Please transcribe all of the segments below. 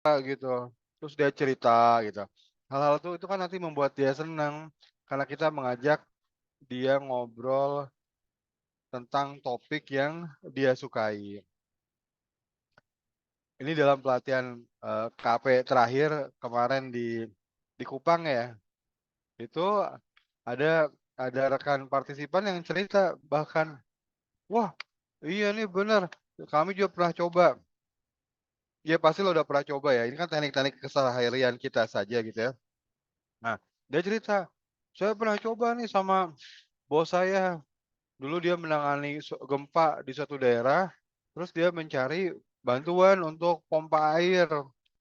gitu, terus dia cerita gitu. Hal-hal tuh itu kan nanti membuat dia senang, karena kita mengajak dia ngobrol tentang topik yang dia sukai. Ini dalam pelatihan, KP terakhir kemarin di Kupang ya, itu ada ada rekan partisipan yang cerita bahkan, "Wah, iya nih bener, kami juga pernah coba." Ya pasti lo udah pernah coba ya, ini kan teknik-teknik keseharian kita saja gitu ya. Nah, dia cerita, "Saya pernah coba nih sama bos saya, dulu dia menangani gempa di suatu daerah, terus dia mencari bantuan untuk pompa air,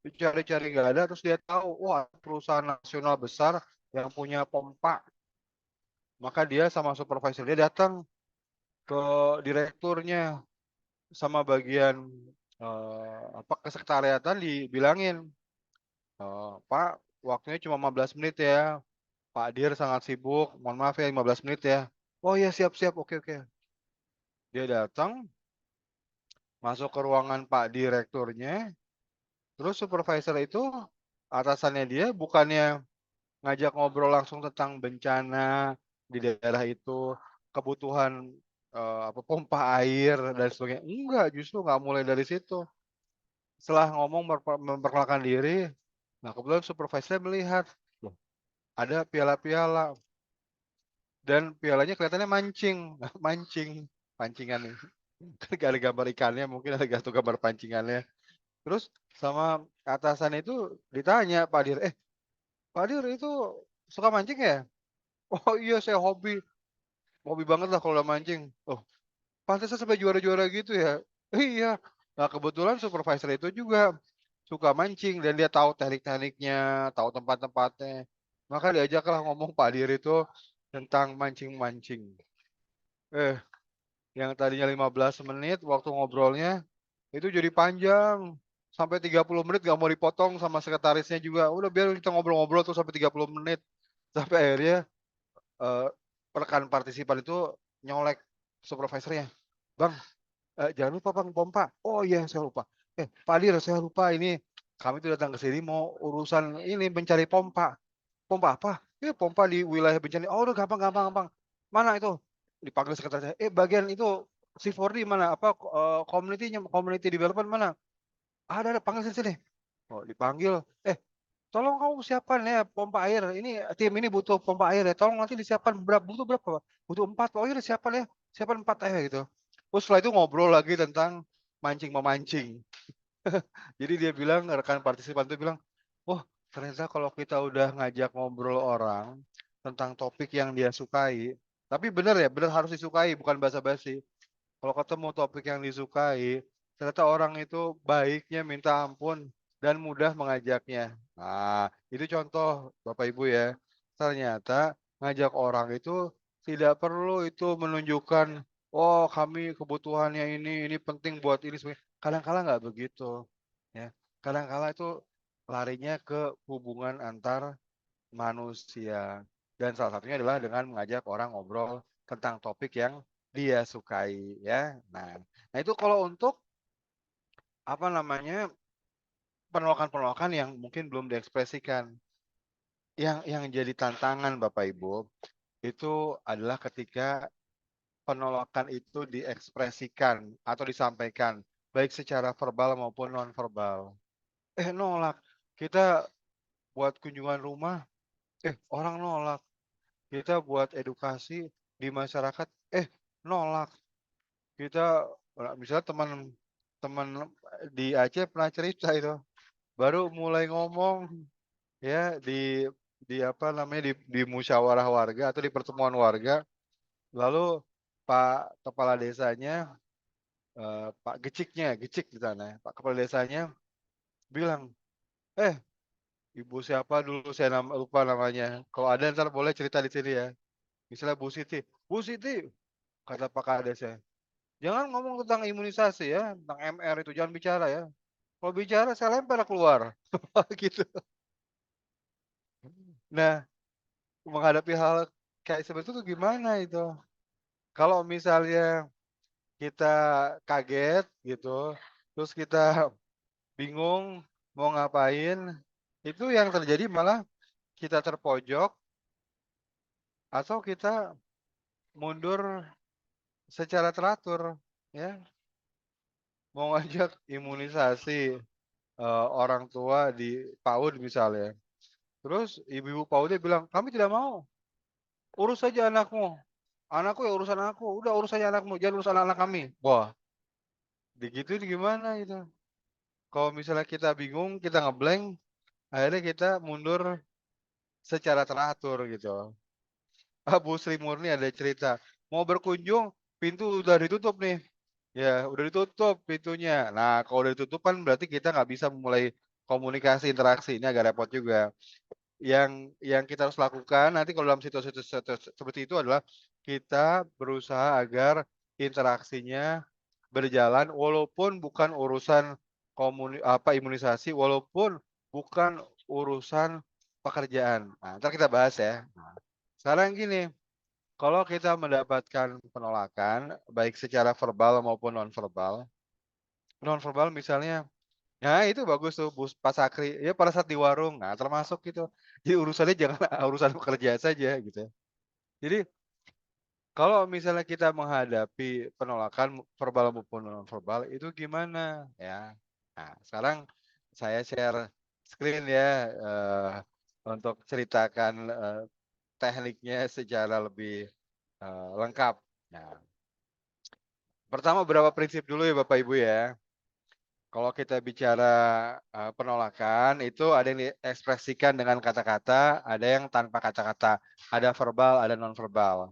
dicari-cari nggak ada, terus dia tahu, wah perusahaan nasional besar yang punya pompa, maka dia sama supervisor dia datang ke direkturnya, sama bagian, kesekretariatan dibilangin, "Pak, waktunya cuma 15 menit ya, Pak Dir sangat sibuk, mohon maaf ya 15 menit ya." "Oh ya, siap siap, oke oke." Dia datang, masuk ke ruangan Pak Direkturnya, terus supervisor itu, atasannya dia bukannya ngajak ngobrol langsung tentang bencana di daerah itu, kebutuhan, pompa air dan sebagainya, enggak, justru nggak mulai dari situ. Setelah ngomong memperkenalkan diri, nah kebetulan supervisor melihat, loh ada piala-piala dan pialanya kelihatannya mancing, mancing, pancingan nih, kan nggak ada gambar ikannya, mungkin ada gambar pancingannya. Terus sama atasan itu ditanya Pak Dir, Pak Dir itu suka mancing ya?" "Oh iya saya hobi, hobi banget lah kalau udah mancing." "Oh pantesan sampai juara-juara gitu ya?" "Iya." Nah kebetulan supervisor itu juga suka mancing dan dia tahu teknik-tekniknya, tahu tempat-tempatnya. Maka diajaklah ngomong Pak Dir itu tentang mancing-mancing. Eh, yang tadinya 15 menit waktu ngobrolnya, itu jadi panjang, sampai 30 menit nggak mau dipotong sama sekretarisnya juga, "Udah biar kita ngobrol-ngobrol tuh sampai 30 menit." Sampai akhirnya, eee, rekan partisipan itu nyolek supervisornya, "Bang, jangan lupa Bang pompa." "Oh iya saya lupa." Pak Dir saya lupa ini, kami tuh datang ke sini mau urusan ini mencari pompa." "Pompa apa?" "Iya pompa di wilayah bencana." "Oh udah gampang gampang gampang." "Mana itu?" Dipanggil sekretarisnya, bagian itu C4D mana, community-nya, community development mana?" Ada, panggil sini sini." Oh dipanggil, tolong kamu siapkan ya pompa air, ini tim ini butuh pompa air ya, tolong nanti disiapkan butuh berapa Pak?" "Butuh 4 "Oh iya disiapkan ya, siapkan 4 aja," gitu. Terus setelah itu ngobrol lagi tentang mancing-memancing. Jadi dia bilang, rekan partisipan itu bilang, "Wah ternyata kalau kita udah ngajak ngobrol orang tentang topik yang dia sukai," tapi bener ya, bener harus disukai bukan basa-basi. Kalau ketemu topik yang disukai, ternyata orang itu baiknya minta ampun dan mudah mengajaknya. Nah, itu contoh Bapak Ibu ya. Ternyata ngajak orang itu tidak perlu itu menunjukkan, "Oh, kami kebutuhannya ini penting buat ini," sebagainya. Kadang-kala nggak begitu, ya. Kadang-kala itu larinya ke hubungan antar manusia, dan salah satunya adalah dengan mengajak orang ngobrol tentang topik yang dia sukai ya. Nah itu kalau untuk apa namanya, penolakan-penolakan yang mungkin belum diekspresikan. Yang jadi tantangan Bapak Ibu, itu adalah ketika penolakan itu diekspresikan atau disampaikan, baik secara verbal maupun nonverbal. Nolak, kita buat kunjungan rumah, orang nolak. Kita buat edukasi di masyarakat, nolak. Kita misalnya teman teman di Aceh pernah cerita itu, baru mulai ngomong ya di apa namanya, di musyawarah warga atau di pertemuan warga, lalu Pak kepala desanya, Pak Geciknya, Gecik di sana, Pak kepala desanya bilang, "Eh, ibu siapa dulu saya lupa namanya, kalau ada entar boleh cerita di sini ya." Misalnya Bu Siti, "Bu Siti," kata Pak Kadesnya, "jangan ngomong tentang imunisasi ya, tentang MR itu jangan bicara ya. Kalau bicara saya lempar keluar." Gitu. Nah, menghadapi hal kayak seperti itu gimana itu? Kalau misalnya kita kaget gitu, terus kita bingung mau ngapain, itu yang terjadi malah kita terpojok atau kita mundur secara teratur, ya. Mau ngajak imunisasi, orang tua di PAUD misalnya, terus ibu-ibu PAUD-nya bilang, "Kami tidak mau, urus saja anakmu, anakku ya urusan aku, udah urus saja anakmu, jangan urus anak-anak kami." Wah, digituin gimana itu? Kalau misalnya kita bingung, kita nge-blank, akhirnya kita mundur secara teratur gitu. Bu Sri Murni ada cerita, mau berkunjung, pintu udah ditutup nih. Ya, udah ditutup pintunya. Nah, kalau udah ditutup kan berarti kita nggak bisa memulai komunikasi, interaksi, ini agak repot juga. Yang kita harus lakukan nanti kalau dalam situasi seperti itu adalah kita berusaha agar interaksinya berjalan walaupun bukan urusan imunisasi, walaupun bukan urusan pekerjaan. Nah, entar kita bahas ya. Nah, sekarang gini, kalau kita mendapatkan penolakan, baik secara verbal maupun nonverbal, nonverbal misalnya, ya itu bagus tuh Pak Sakri, ya pada saat di warung, nah termasuk itu. Jadi urusannya jangan urusan pekerjaan saja gitu. Jadi kalau misalnya kita menghadapi penolakan verbal maupun nonverbal itu gimana ya? Nah sekarang saya share screen ya, untuk ceritakan, tekniknya secara lebih, lengkap. Nah, pertama beberapa prinsip dulu ya Bapak Ibu ya. Kalau kita bicara, penolakan itu ada yang diekspresikan dengan kata-kata, ada yang tanpa kata-kata, ada verbal, ada nonverbal.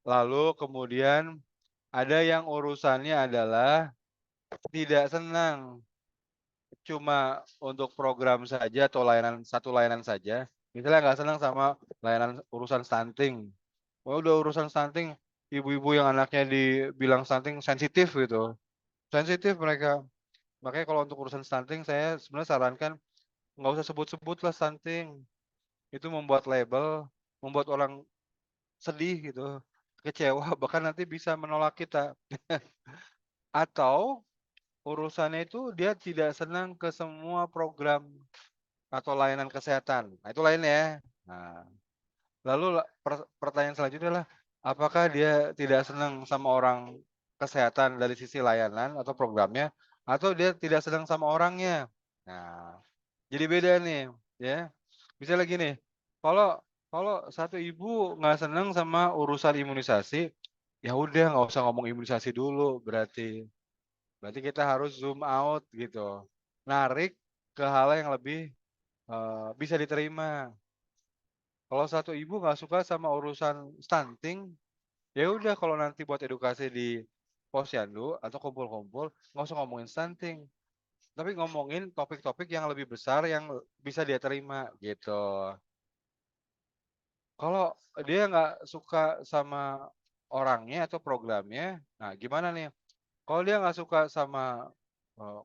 Lalu kemudian ada yang urusannya adalah tidak senang, cuma untuk program saja atau layanan satu layanan saja, misalnya nggak senang sama layanan urusan stunting. Oh udah urusan stunting, ibu-ibu yang anaknya dibilang stunting sensitif gitu, sensitif mereka. Makanya kalau untuk urusan stunting saya sebenarnya sarankan nggak usah sebut-sebut lah stunting, itu membuat label, membuat orang sedih gitu, kecewa, bahkan nanti bisa menolak kita. Atau urusannya itu dia tidak senang ke semua program atau layanan kesehatan, nah itu lain ya. Nah, lalu pertanyaan selanjutnya adalah, apakah dia tidak senang sama orang kesehatan dari sisi layanan atau programnya, atau dia tidak senang sama orangnya? Nah, jadi beda nih, ya. Misalnya gini, kalau kalau satu ibu nggak senang sama urusan imunisasi, ya udah nggak usah ngomong imunisasi dulu berarti. Berarti kita harus zoom out gitu, narik ke hal yang lebih, bisa diterima. Kalau satu ibu nggak suka sama urusan stunting, ya udah kalau nanti buat edukasi di posyandu atau kumpul-kumpul, nggak usah ngomongin stunting, tapi ngomongin topik-topik yang lebih besar yang bisa dia terima gitu. Kalau dia nggak suka sama orangnya atau programnya, nah gimana nih? Kalau dia nggak suka sama,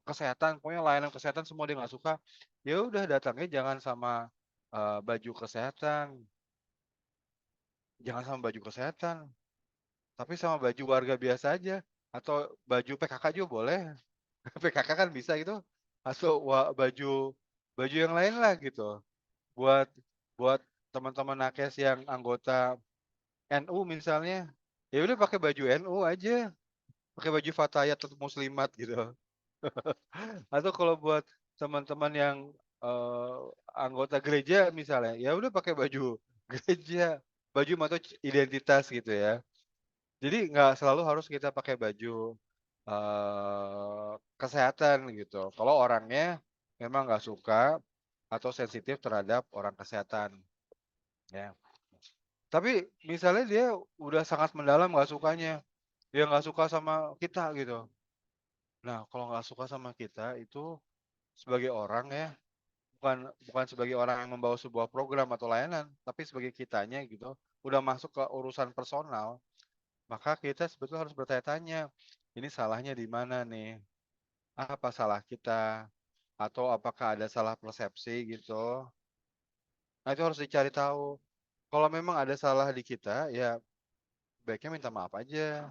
kesehatan, pokoknya layanan kesehatan semua dia nggak suka, ya udah datangnya jangan sama, baju kesehatan, jangan sama baju kesehatan, tapi sama baju warga biasa aja, atau baju PKK juga boleh, PKK kan bisa gitu, atau baju baju yang lain lah gitu, buat buat teman-teman nakes yang anggota NU misalnya, ya udah pakai baju NU aja, pakai baju Fatayat atau Muslimat gitu. Atau kalau buat teman-teman yang, anggota gereja misalnya, ya udah pakai baju gereja, baju atau identitas gitu ya. Jadi nggak selalu harus kita pakai baju, kesehatan gitu, kalau orangnya memang nggak suka atau sensitif terhadap orang kesehatan, ya. Tapi misalnya dia udah sangat mendalam nggak sukanya, dia nggak suka sama kita gitu. Nah, kalau nggak suka sama kita itu sebagai orang ya, bukan bukan sebagai orang yang membawa sebuah program atau layanan, tapi sebagai kitanya gitu, udah masuk ke urusan personal, maka kita sebetulnya harus bertanya-tanya, ini salahnya di mana nih? Apa salah kita? Atau apakah ada salah persepsi gitu? Nah, itu harus dicari tahu. Kalau memang ada salah di kita, ya baiknya minta maaf aja.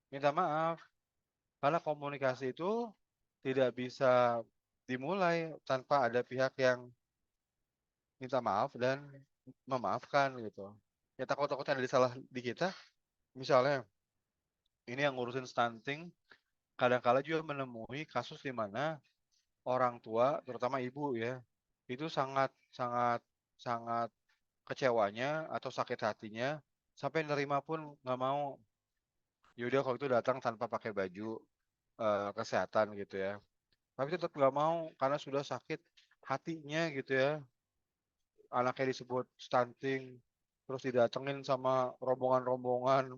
Minta maaf, karena komunikasi itu tidak bisa dimulai tanpa ada pihak yang minta maaf dan memaafkan gitu. Ya takut-takutnya ada salah di kita, misalnya ini yang ngurusin stunting, kadang kala juga menemui kasus di mana orang tua, terutama ibu ya, itu sangat sangat sangat kecewanya atau sakit hatinya, sampai nerima pun nggak mau, ya udah kalau itu datang tanpa pakai baju, kesehatan gitu ya. Tapi tetap nggak mau karena sudah sakit hatinya gitu ya, anaknya disebut stunting, terus didatengin sama rombongan-rombongan,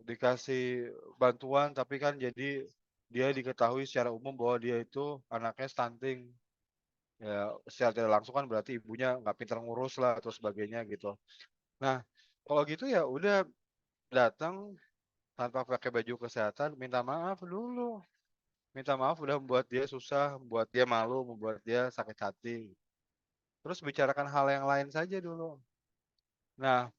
dikasih bantuan, tapi kan jadi dia diketahui secara umum bahwa dia itu anaknya stunting. Ya secara tidak langsung kan berarti ibunya nggak pintar ngurus lah atau sebagainya gitu. Nah, kalau gitu ya udah datang tanpa pakai baju kesehatan, minta maaf dulu. Minta maaf udah membuat dia susah, membuat dia malu, membuat dia sakit hati. Terus bicarakan hal yang lain saja dulu. Nah,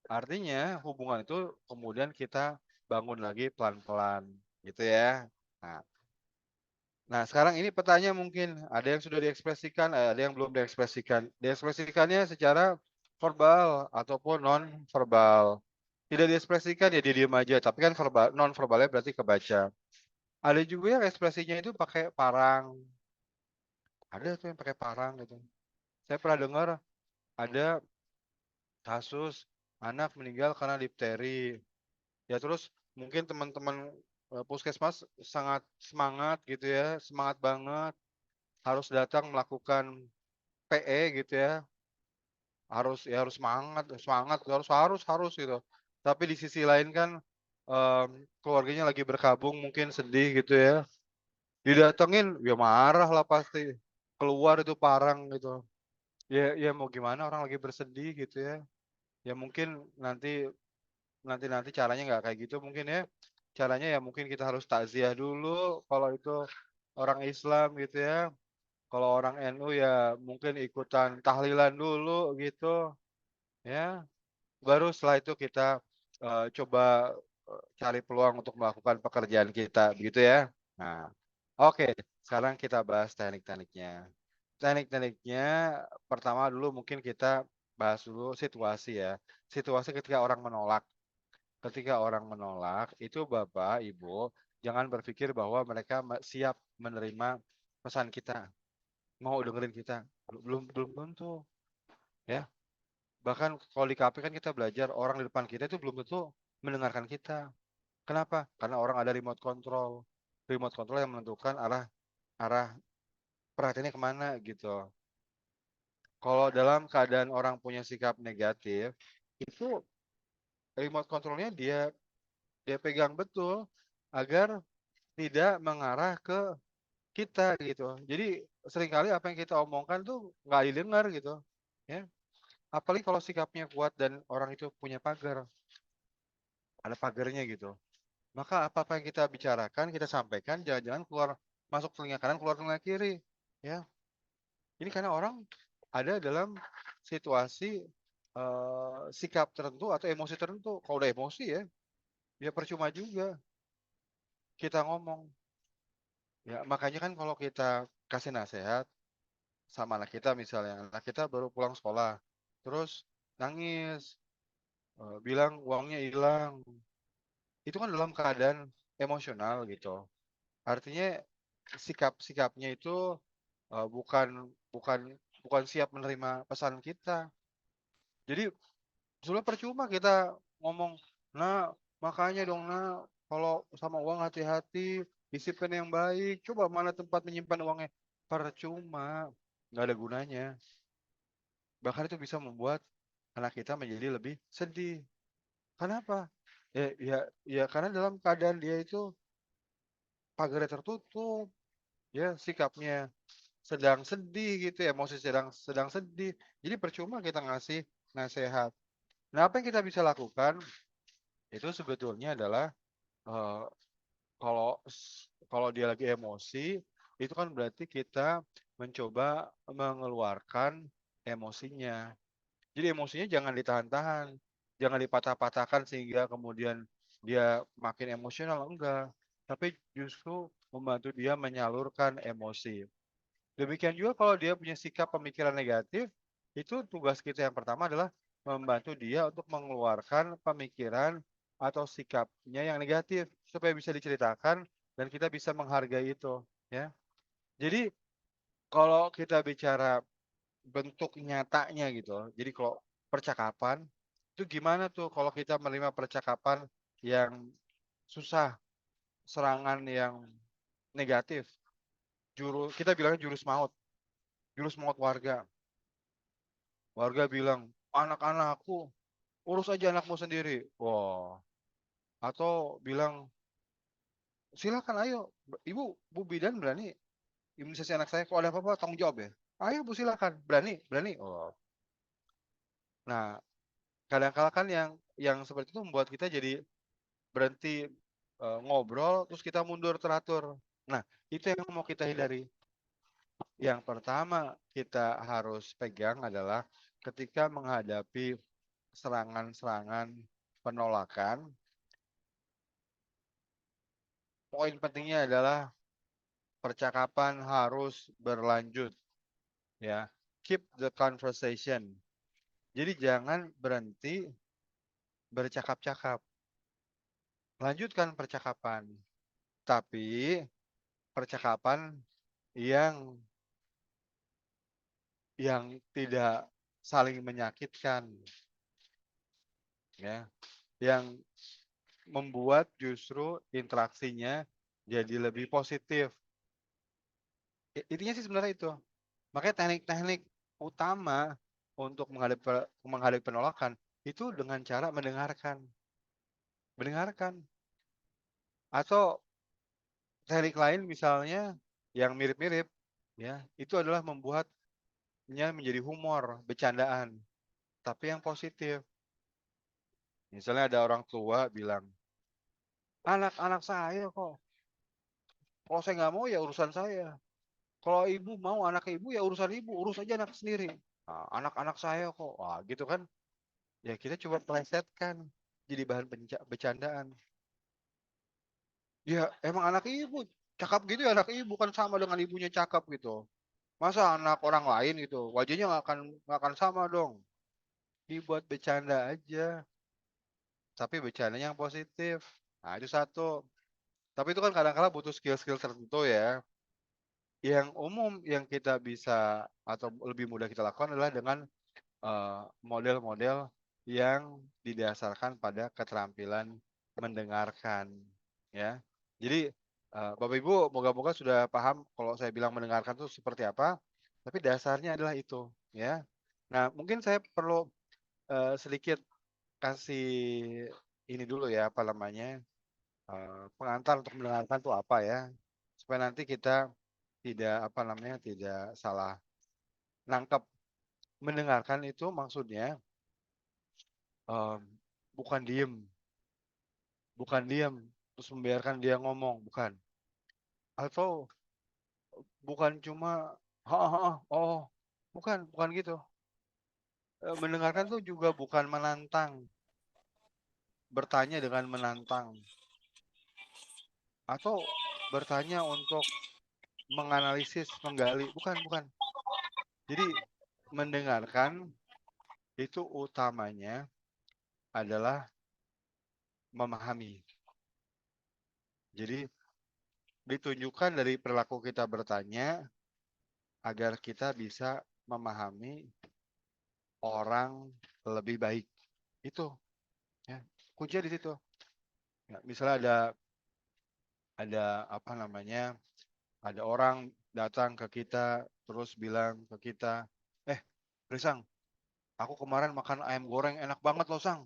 artinya hubungan itu kemudian kita bangun lagi pelan-pelan, gitu ya. Nah nah sekarang ini petanya mungkin, ada yang sudah diekspresikan, ada yang belum diekspresikan. Diekspresikannya secara verbal ataupun non verbal. Tidak diekspresikan ya dia diem aja, tapi kan non verbalnya berarti kebaca. Ada juga yang ekspresinya itu pakai parang, ada tuh yang pakai parang gitu. Saya pernah dengar ada kasus anak meninggal karena difteri. Ya terus mungkin teman-teman, puskesmas sangat semangat gitu ya, semangat banget, harus datang melakukan PE gitu ya, harus semangat semangat, harus gitu. Tapi di sisi lain kan, keluarganya lagi berkabung mungkin sedih gitu ya, didatengin, ya marah lah pasti, keluar itu parang gitu. Ya mau gimana orang lagi bersedih gitu ya. Ya mungkin nanti caranya nggak kayak gitu mungkin ya. Caranya ya mungkin kita harus takziah dulu kalau itu orang Islam gitu ya. Kalau orang NU ya mungkin ikutan tahlilan dulu gitu ya. Baru setelah itu kita, coba, cari peluang untuk melakukan pekerjaan kita begitu ya. Nah, oke sekarang kita bahas teknik-tekniknya. Teknik-tekniknya pertama dulu mungkin kita bahas dulu situasi ya. Situasi ketika orang menolak. Ketika orang menolak, itu Bapak, Ibu, jangan berpikir bahwa mereka siap menerima pesan kita, mau dengerin kita, belum belum tentu, ya. Bahkan kalau di KP kan kita belajar orang di depan kita itu belum tentu mendengarkan kita. Kenapa? Karena orang ada remote control. Remote control yang menentukan arah arah perhatiannya kemana gitu. Kalau dalam keadaan orang punya sikap negatif, itu remote controlnya dia dia pegang betul agar tidak mengarah ke kita gitu. Jadi seringkali apa yang kita omongkan tuh nggak didengar gitu, ya. Apalagi kalau sikapnya kuat dan orang itu punya pagar, ada pagarnya gitu. Maka apa-apa yang kita bicarakan, kita sampaikan, jangan-jangan keluar masuk telinga kanan, keluar telinga kiri, ya. Ini karena orang ada dalam situasi, sikap tertentu atau emosi tertentu. Kalau udah emosi ya, ya percuma juga kita ngomong. Ya makanya kan kalau kita kasih nasihat sama anak kita misalnya, anak kita baru pulang sekolah, terus nangis, bilang uangnya hilang, itu kan dalam keadaan emosional gitu. Artinya sikap-sikapnya itu, bukan bukan bukan siap menerima pesan kita. Jadi sebenarnya percuma kita ngomong, "Nak, makanya dong Nak, kalau sama uang hati-hati, disiplin yang baik, coba mana tempat menyimpan uangnya." Percuma, nggak ada gunanya. Bahkan itu bisa membuat anak kita menjadi lebih sedih. Kenapa? Ya karena dalam keadaan dia itu pagarnya tertutup, ya sikapnya sedang sedih gitu, emosi sedang sedang sedih. Jadi percuma kita ngasih nasehat. Nah, apa yang kita bisa lakukan itu sebetulnya adalah, eee, kalau dia lagi emosi, itu kan berarti kita mencoba mengeluarkan emosinya. Jadi emosinya jangan ditahan-tahan, jangan dipatah-patahkan sehingga kemudian dia makin emosional, enggak. Tapi justru membantu dia menyalurkan emosi. Demikian juga kalau dia punya sikap pemikiran negatif, itu tugas kita yang pertama adalah membantu dia untuk mengeluarkan pemikiran atau sikapnya yang negatif supaya bisa diceritakan dan kita bisa menghargai itu, ya. Jadi kalau kita bicara bentuk nyatanya gitu, jadi kalau percakapan, itu gimana tuh kalau kita menerima percakapan yang susah, serangan yang negatif, kita bilangnya jurus maut warga. Warga bilang, "Anak-anakku, urus aja anakmu sendiri." Wah, atau bilang, "Silakan ayo, Ibu, Bu Bidan berani imunisasi anak saya, kalau ada apa-apa tanggung jawab ya? Ayo Bu silakan, berani berani." Oh, nah kadang kala kan yang seperti itu membuat kita jadi berhenti, ngobrol, terus kita mundur teratur. Nah, itu yang mau kita hindari. Yang pertama kita harus pegang adalah ketika menghadapi serangan-serangan penolakan, poin pentingnya adalah percakapan harus berlanjut, ya. Keep the conversation. Jadi jangan berhenti bercakap-cakap. Lanjutkan percakapan, tapi percakapan yang tidak saling menyakitkan, ya. Yang membuat justru interaksinya jadi lebih positif. Intinya sih sebenarnya itu. Makanya teknik-teknik utama untuk menghadapi penolakan itu dengan cara mendengarkan. Mendengarkan. Atau teknik lain misalnya yang mirip-mirip ya, itu adalah membuatnya menjadi humor, bercandaan, tapi yang positif. Misalnya ada orang tua bilang, "Anak-anak saya kok. Kalau saya nggak mau ya urusan saya. Kalau ibu mau anak ibu ya urusan ibu, urus aja anak sendiri. Nah, anak-anak saya kok." Wah, gitu kan. Ya kita coba plesetkan jadi bahan bercandaan. Ya emang anak ibu, cakap gitu ya anak ibu kan sama dengan ibunya cakap gitu. Masa anak orang lain gitu, wajahnya nggak akan sama dong. Dibuat bercanda aja, tapi bercandanya yang positif. Nah itu satu. Tapi itu kan kadang-kala butuh skill-skill tertentu ya. Yang umum yang kita bisa atau lebih mudah kita lakukan adalah dengan model-model yang didasarkan pada keterampilan mendengarkan, ya. Jadi, Bapak Ibu moga-moga sudah paham kalau saya bilang mendengarkan itu seperti apa, tapi dasarnya adalah itu, ya. Nah, mungkin saya perlu, sedikit kasih ini dulu ya, apa namanya, pengantar untuk mendengarkan itu apa ya, supaya nanti kita tidak, apa namanya, tidak salah nangkep. Mendengarkan itu maksudnya Mmm, bukan diem bukan diem, terus membiarkan dia ngomong, bukan. Atau bukan cuma, "Heeh heeh, oh." Bukan gitu. Mendengarkan tuh juga bukan menantang, bertanya dengan menantang, atau bertanya untuk menganalisis, menggali, bukan. Jadi mendengarkan itu utamanya adalah memahami. Jadi ditunjukkan dari perilaku kita bertanya, agar kita bisa memahami orang lebih baik, itu, ya, kuncinya di situ. Ya, misalnya ada apa namanya, ada orang datang ke kita, terus bilang ke kita, "Eh, Risang, aku kemarin makan ayam goreng enak banget loh, Sang."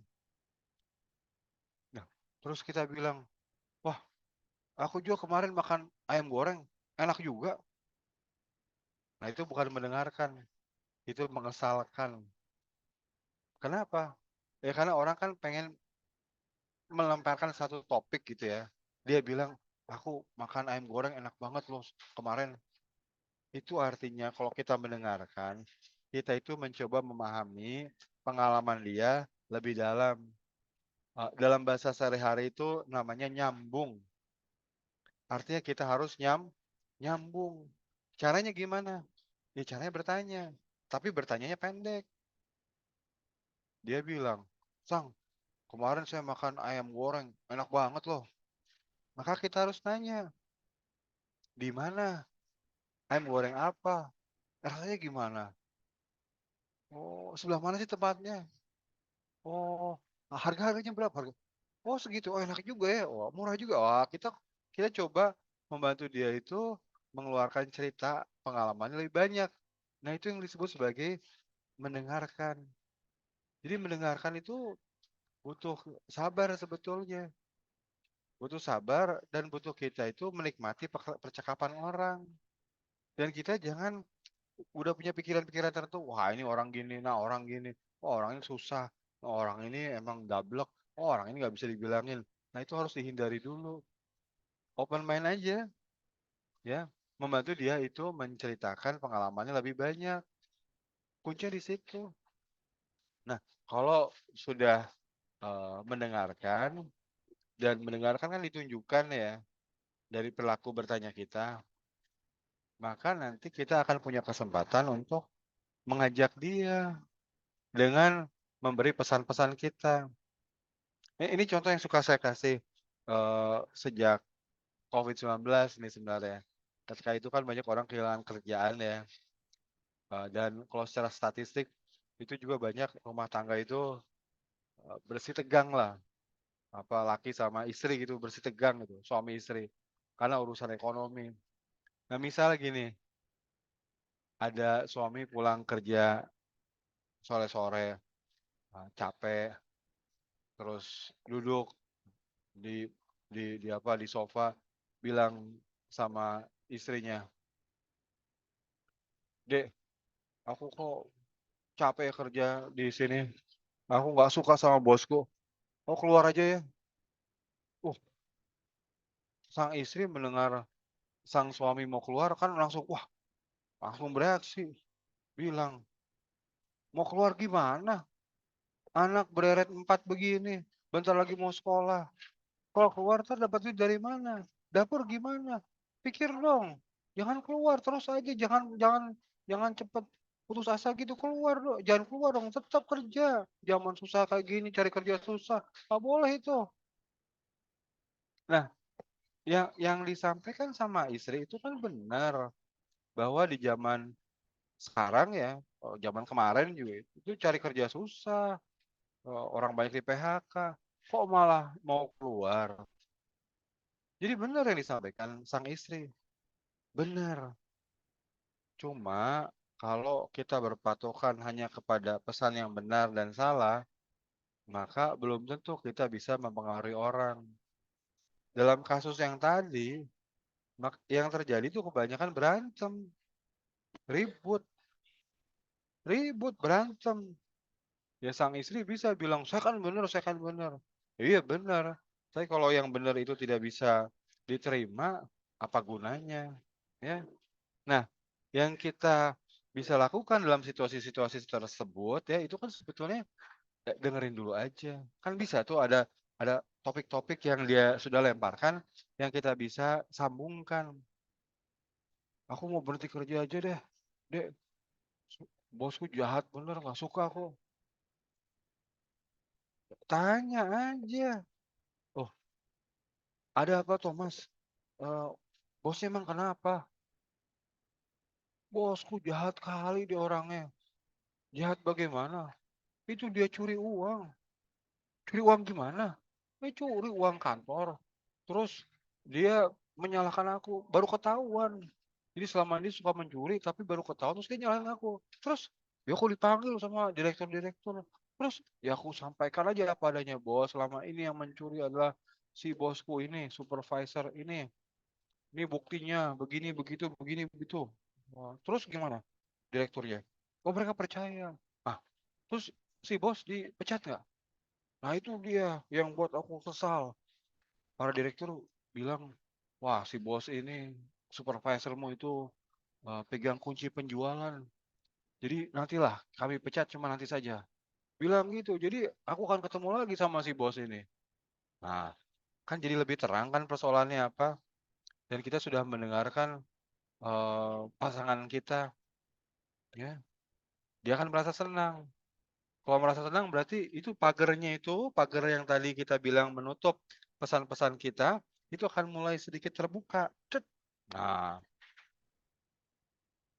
Nah, terus kita bilang, "Wah, aku juga kemarin makan ayam goreng, enak juga." Nah, itu bukan mendengarkan, itu mengesalkan. Kenapa? Ya karena orang kan pengen melemparkan satu topik gitu ya. Dia bilang, "Aku makan ayam goreng enak banget loh kemarin." Itu artinya kalau kita mendengarkan, kita itu mencoba memahami pengalaman dia lebih dalam. Dalam bahasa sehari-hari itu namanya nyambung. Artinya kita harus nyambung. Caranya gimana? Ya caranya bertanya, tapi bertanyanya pendek. Dia bilang, "Sang, kemarin saya makan ayam goreng, enak banget loh." Maka kita harus nanya, "Di mana? Ayam goreng apa? Rasanya gimana?" "Oh, sebelah mana sih tempatnya?" "Oh, harga-harganya berapa harga?" "Oh segitu, oh enak juga ya, wah murah juga." Wah kita kita coba membantu dia itu mengeluarkan cerita pengalamannya lebih banyak. Nah itu yang disebut sebagai mendengarkan. Jadi mendengarkan itu butuh sabar sebetulnya, butuh sabar dan butuh kita itu menikmati percakapan orang. Dan kita jangan udah punya pikiran-pikiran tertentu, "Wah ini orang gini, nah orang gini, oh orang ini susah, oh orang ini emang dablek, oh orang ini nggak bisa dibilangin." Nah itu harus dihindari dulu, open mind aja ya, membantu dia itu menceritakan pengalamannya lebih banyak, kuncinya di situ. Nah kalau sudah, mendengarkan dan mendengarkan kan ditunjukkan ya dari perilaku bertanya kita, maka nanti kita akan punya kesempatan untuk mengajak dia dengan memberi pesan-pesan kita. Ini contoh yang suka saya kasih, sejak COVID-19 ini sebenarnya. Ketika itu kan banyak orang kehilangan kerjaan ya, dan kalau secara statistik itu juga banyak rumah tangga itu, bersih tegang lah, apa laki sama istri gitu bersih tegang gitu, suami istri, karena urusan ekonomi. Nah misal gini, ada suami pulang kerja sore-sore, capek, terus duduk di di sofa, bilang sama istrinya, "Dek, aku kok capek kerja di sini, aku nggak suka sama bosku, oh keluar aja ya." Uh, sang istri mendengar sang suami mau keluar kan langsung, wah langsung bereaksi, bilang, "Mau keluar gimana? Anak bereret 4 begini, bentar lagi mau sekolah. Kalau keluar entar dapat duit dari mana? Dapur gimana? Pikir dong, jangan keluar terus aja, jangan jangan jangan cepet putus asa gitu, keluar dong, jangan keluar dong, tetap kerja. Zaman susah kayak gini cari kerja susah, nggak boleh itu." Nah, yang disampaikan sama istri itu kan benar, bahwa di zaman sekarang ya, zaman kemarin juga itu cari kerja susah, orang banyak di-PHK, kok malah mau keluar. Jadi benar yang disampaikan sang istri, benar. Cuma kalau kita berpatokan hanya kepada pesan yang benar dan salah, maka belum tentu kita bisa mempengaruhi orang. Dalam kasus yang tadi, yang terjadi itu kebanyakan berantem, ribut, ribut, berantem. Ya sang istri bisa bilang, saya kan benar." Iya benar, tapi kalau yang benar itu tidak bisa diterima, apa gunanya, ya. Nah, yang kita bisa lakukan dalam situasi-situasi tersebut ya, itu kan sebetulnya dengerin dulu aja. Kan bisa tuh ada topik-topik yang dia sudah lemparkan, yang kita bisa sambungkan. "Aku mau berhenti kerja aja deh, Dek, bosku jahat bener, nggak suka aku." Tanya aja, "Oh, ada apa toh Mas? Eee, bosnya emang kenapa?" "Bosku jahat kali dia orangnya." "Jahat bagaimana?" "Itu dia curi uang." "Curi uang gimana?" Curi uang kantor, terus dia menyalahkan aku, baru ketahuan. Jadi selama ini suka mencuri tapi baru ketahuan terus dia nyalahin aku. Terus, ya aku dipanggil sama direktur-direktur, terus ya aku sampaikan aja apa adanya, "Bos, selama ini yang mencuri adalah si bosku ini, supervisor ini buktinya begini, begitu, begini, begitu." Wah, terus gimana direkturnya? Oh mereka percaya. Ah, terus si bos dipecat nggak? Nah itu dia yang buat aku kesal. Para direktur bilang, "Wah si bos ini, supervisormu itu, pegang kunci penjualan. Jadi nantilah kami pecat cuma nanti saja." Bilang gitu. Jadi aku akan ketemu lagi sama si bos ini. Nah, kan jadi lebih terang kan persoalannya apa, dan kita sudah mendengarkan, pasangan kita, ya, dia akan merasa senang. Kalau merasa senang berarti itu pagernya itu, pagar yang tadi kita bilang menutup pesan-pesan kita, itu akan mulai sedikit terbuka, cet. Nah,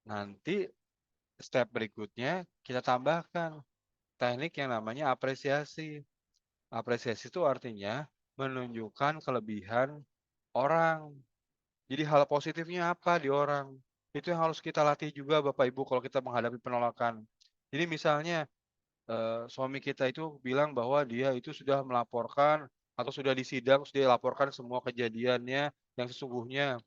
nanti step berikutnya kita tambahkan teknik yang namanya apresiasi. Apresiasi itu artinya menunjukkan kelebihan orang. Jadi hal positifnya apa di orang. Itu yang harus kita latih juga Bapak Ibu kalau kita menghadapi penolakan. Jadi misalnya suami kita itu bilang bahwa dia itu sudah melaporkan atau sudah disidang, sudah dilaporkan semua kejadiannya yang sesungguhnya.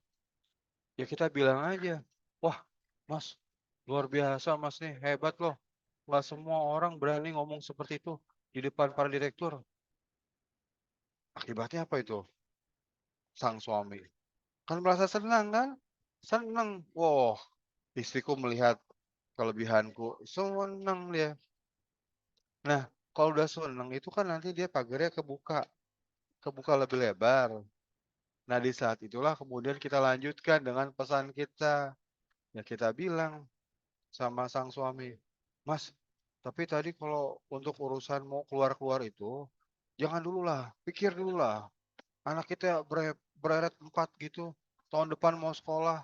Ya kita bilang aja, "Wah, Mas, luar biasa Mas nih, hebat loh. Nggak semua orang berani ngomong seperti itu di depan para direktur." Akibatnya apa itu? Sang suami kan merasa senang kan? Senang, "Wah, istriku melihat kelebihanku." Senang dia. Nah, kalau udah senang itu kan nanti dia pagarnya kebuka, kebuka lebih lebar. Nah, di saat itulah kemudian kita lanjutkan dengan pesan kita. Ya kita bilang sama sang suami, "Mas, tapi tadi kalau untuk urusan mau keluar-keluar itu, jangan dulu lah, pikir dulu lah. Anak kita bereret 4 gitu, tahun depan mau sekolah.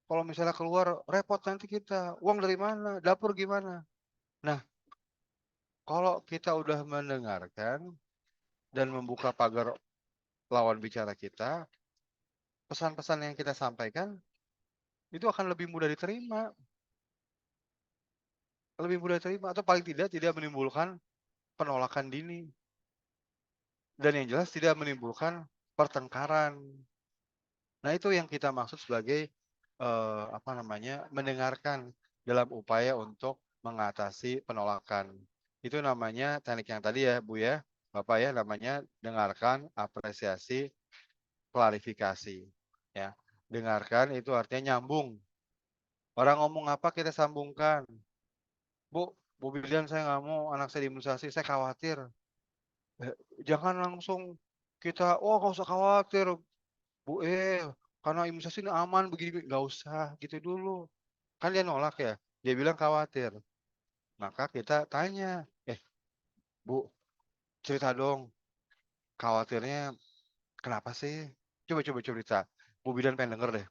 Kalau misalnya keluar repot nanti kita, uang dari mana? Dapur gimana?" Nah, kalau kita udah mendengarkan dan membuka pagar lawan bicara kita, pesan-pesan yang kita sampaikan itu akan lebih mudah diterima, lebih mudah diterima atau paling tidak menimbulkan penolakan dini dan yang jelas tidak menimbulkan pertengkaran. Nah, itu yang kita maksud sebagai, apa namanya, mendengarkan dalam upaya untuk mengatasi penolakan. Itu namanya teknik yang tadi ya, Bu, ya, Bapak ya, namanya dengarkan, apresiasi, klarifikasi, ya. Dengarkan itu artinya nyambung, orang ngomong apa kita sambungkan, "Bu, Bu bilang saya nggak mau anak saya diimunisasi, saya khawatir." Eee, jangan langsung kita, "Oh, nggak usah khawatir, Bu, karena imunisasi ini aman begini begini." Nggak usah gitu dulu. Kan dia nolak ya, dia bilang khawatir. Maka kita tanya, Bu, cerita dong, khawatirnya kenapa sih? Coba coba cerita." Bu bidan pengen denger deh.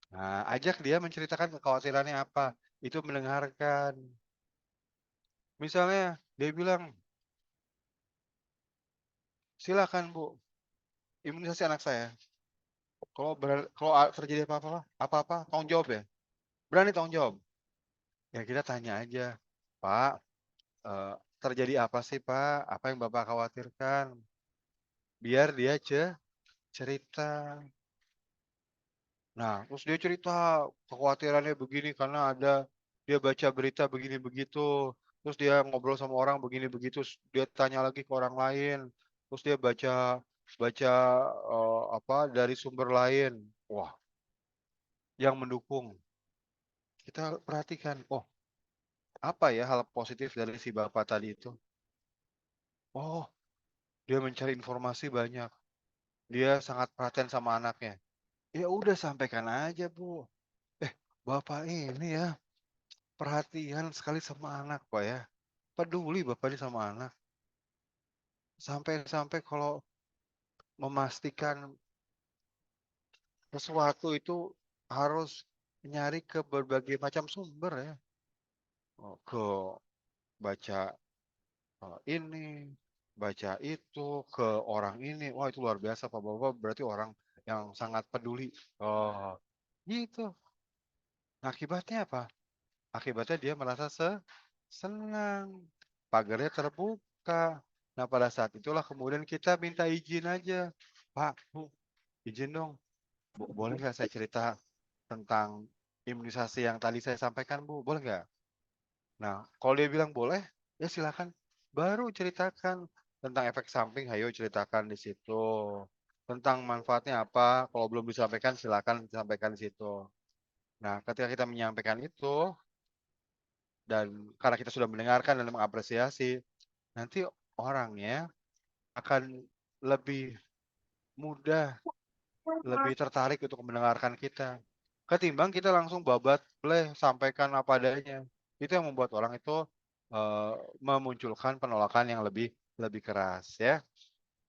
Nah, ajak dia menceritakan kekhawatirannya apa, itu mendengarkan. Misalnya dia bilang, "Silakan Bu, imunisasi anak saya. Kalau terjadi apa-apa tanggung jawab ya? Berani tanggung jawab?" Ya kita tanya aja, "Pak, terjadi apa sih Pak? Apa yang Bapak khawatirkan?" Biar dia cerita. Nah, terus dia cerita kekhawatirannya begini karena dia baca berita begini begitu, terus dia ngobrol sama orang begini begitu, dia tanya lagi ke orang lain, terus dia baca baca, apa, dari sumber lain. Wah, yang mendukung. Kita perhatikan, oh, apa ya hal positif dari si bapak tadi itu? Oh, dia mencari informasi banyak, dia sangat perhatian sama anaknya. Ya udah sampaikan aja, Bu. Bapak ini ya perhatian sekali sama anak, Pak, ya. Peduli Bapak ini sama anak. Sampai-sampai kalau memastikan sesuatu itu harus nyari ke berbagai macam sumber ya. Ke baca, ini, baca itu, ke orang ini. Wah, itu luar biasa Pak, Bapak berarti orang yang sangat peduli. Oh, gitu. Nah, akibatnya apa? Akibatnya dia merasa senang, pagarnya terbuka. Nah, pada saat itulah kemudian kita minta izin aja, "Pak, Bu, izin dong, boleh nggak saya cerita tentang imunisasi yang tadi saya sampaikan, Bu, boleh nggak?" Nah, kalau dia bilang boleh, ya silakan, baru ceritakan tentang efek samping, ayo ceritakan di situ. Tentang manfaatnya apa, kalau belum disampaikan silakan disampaikan di situ. Nah, ketika kita menyampaikan itu, dan karena kita sudah mendengarkan dan mengapresiasi, nanti orangnya akan lebih mudah, lebih tertarik untuk mendengarkan kita. ketimbang kita langsung babat bleh, sampaikan apa adanya. Itu yang membuat orang itu, memunculkan penolakan yang lebih lebih keras ya.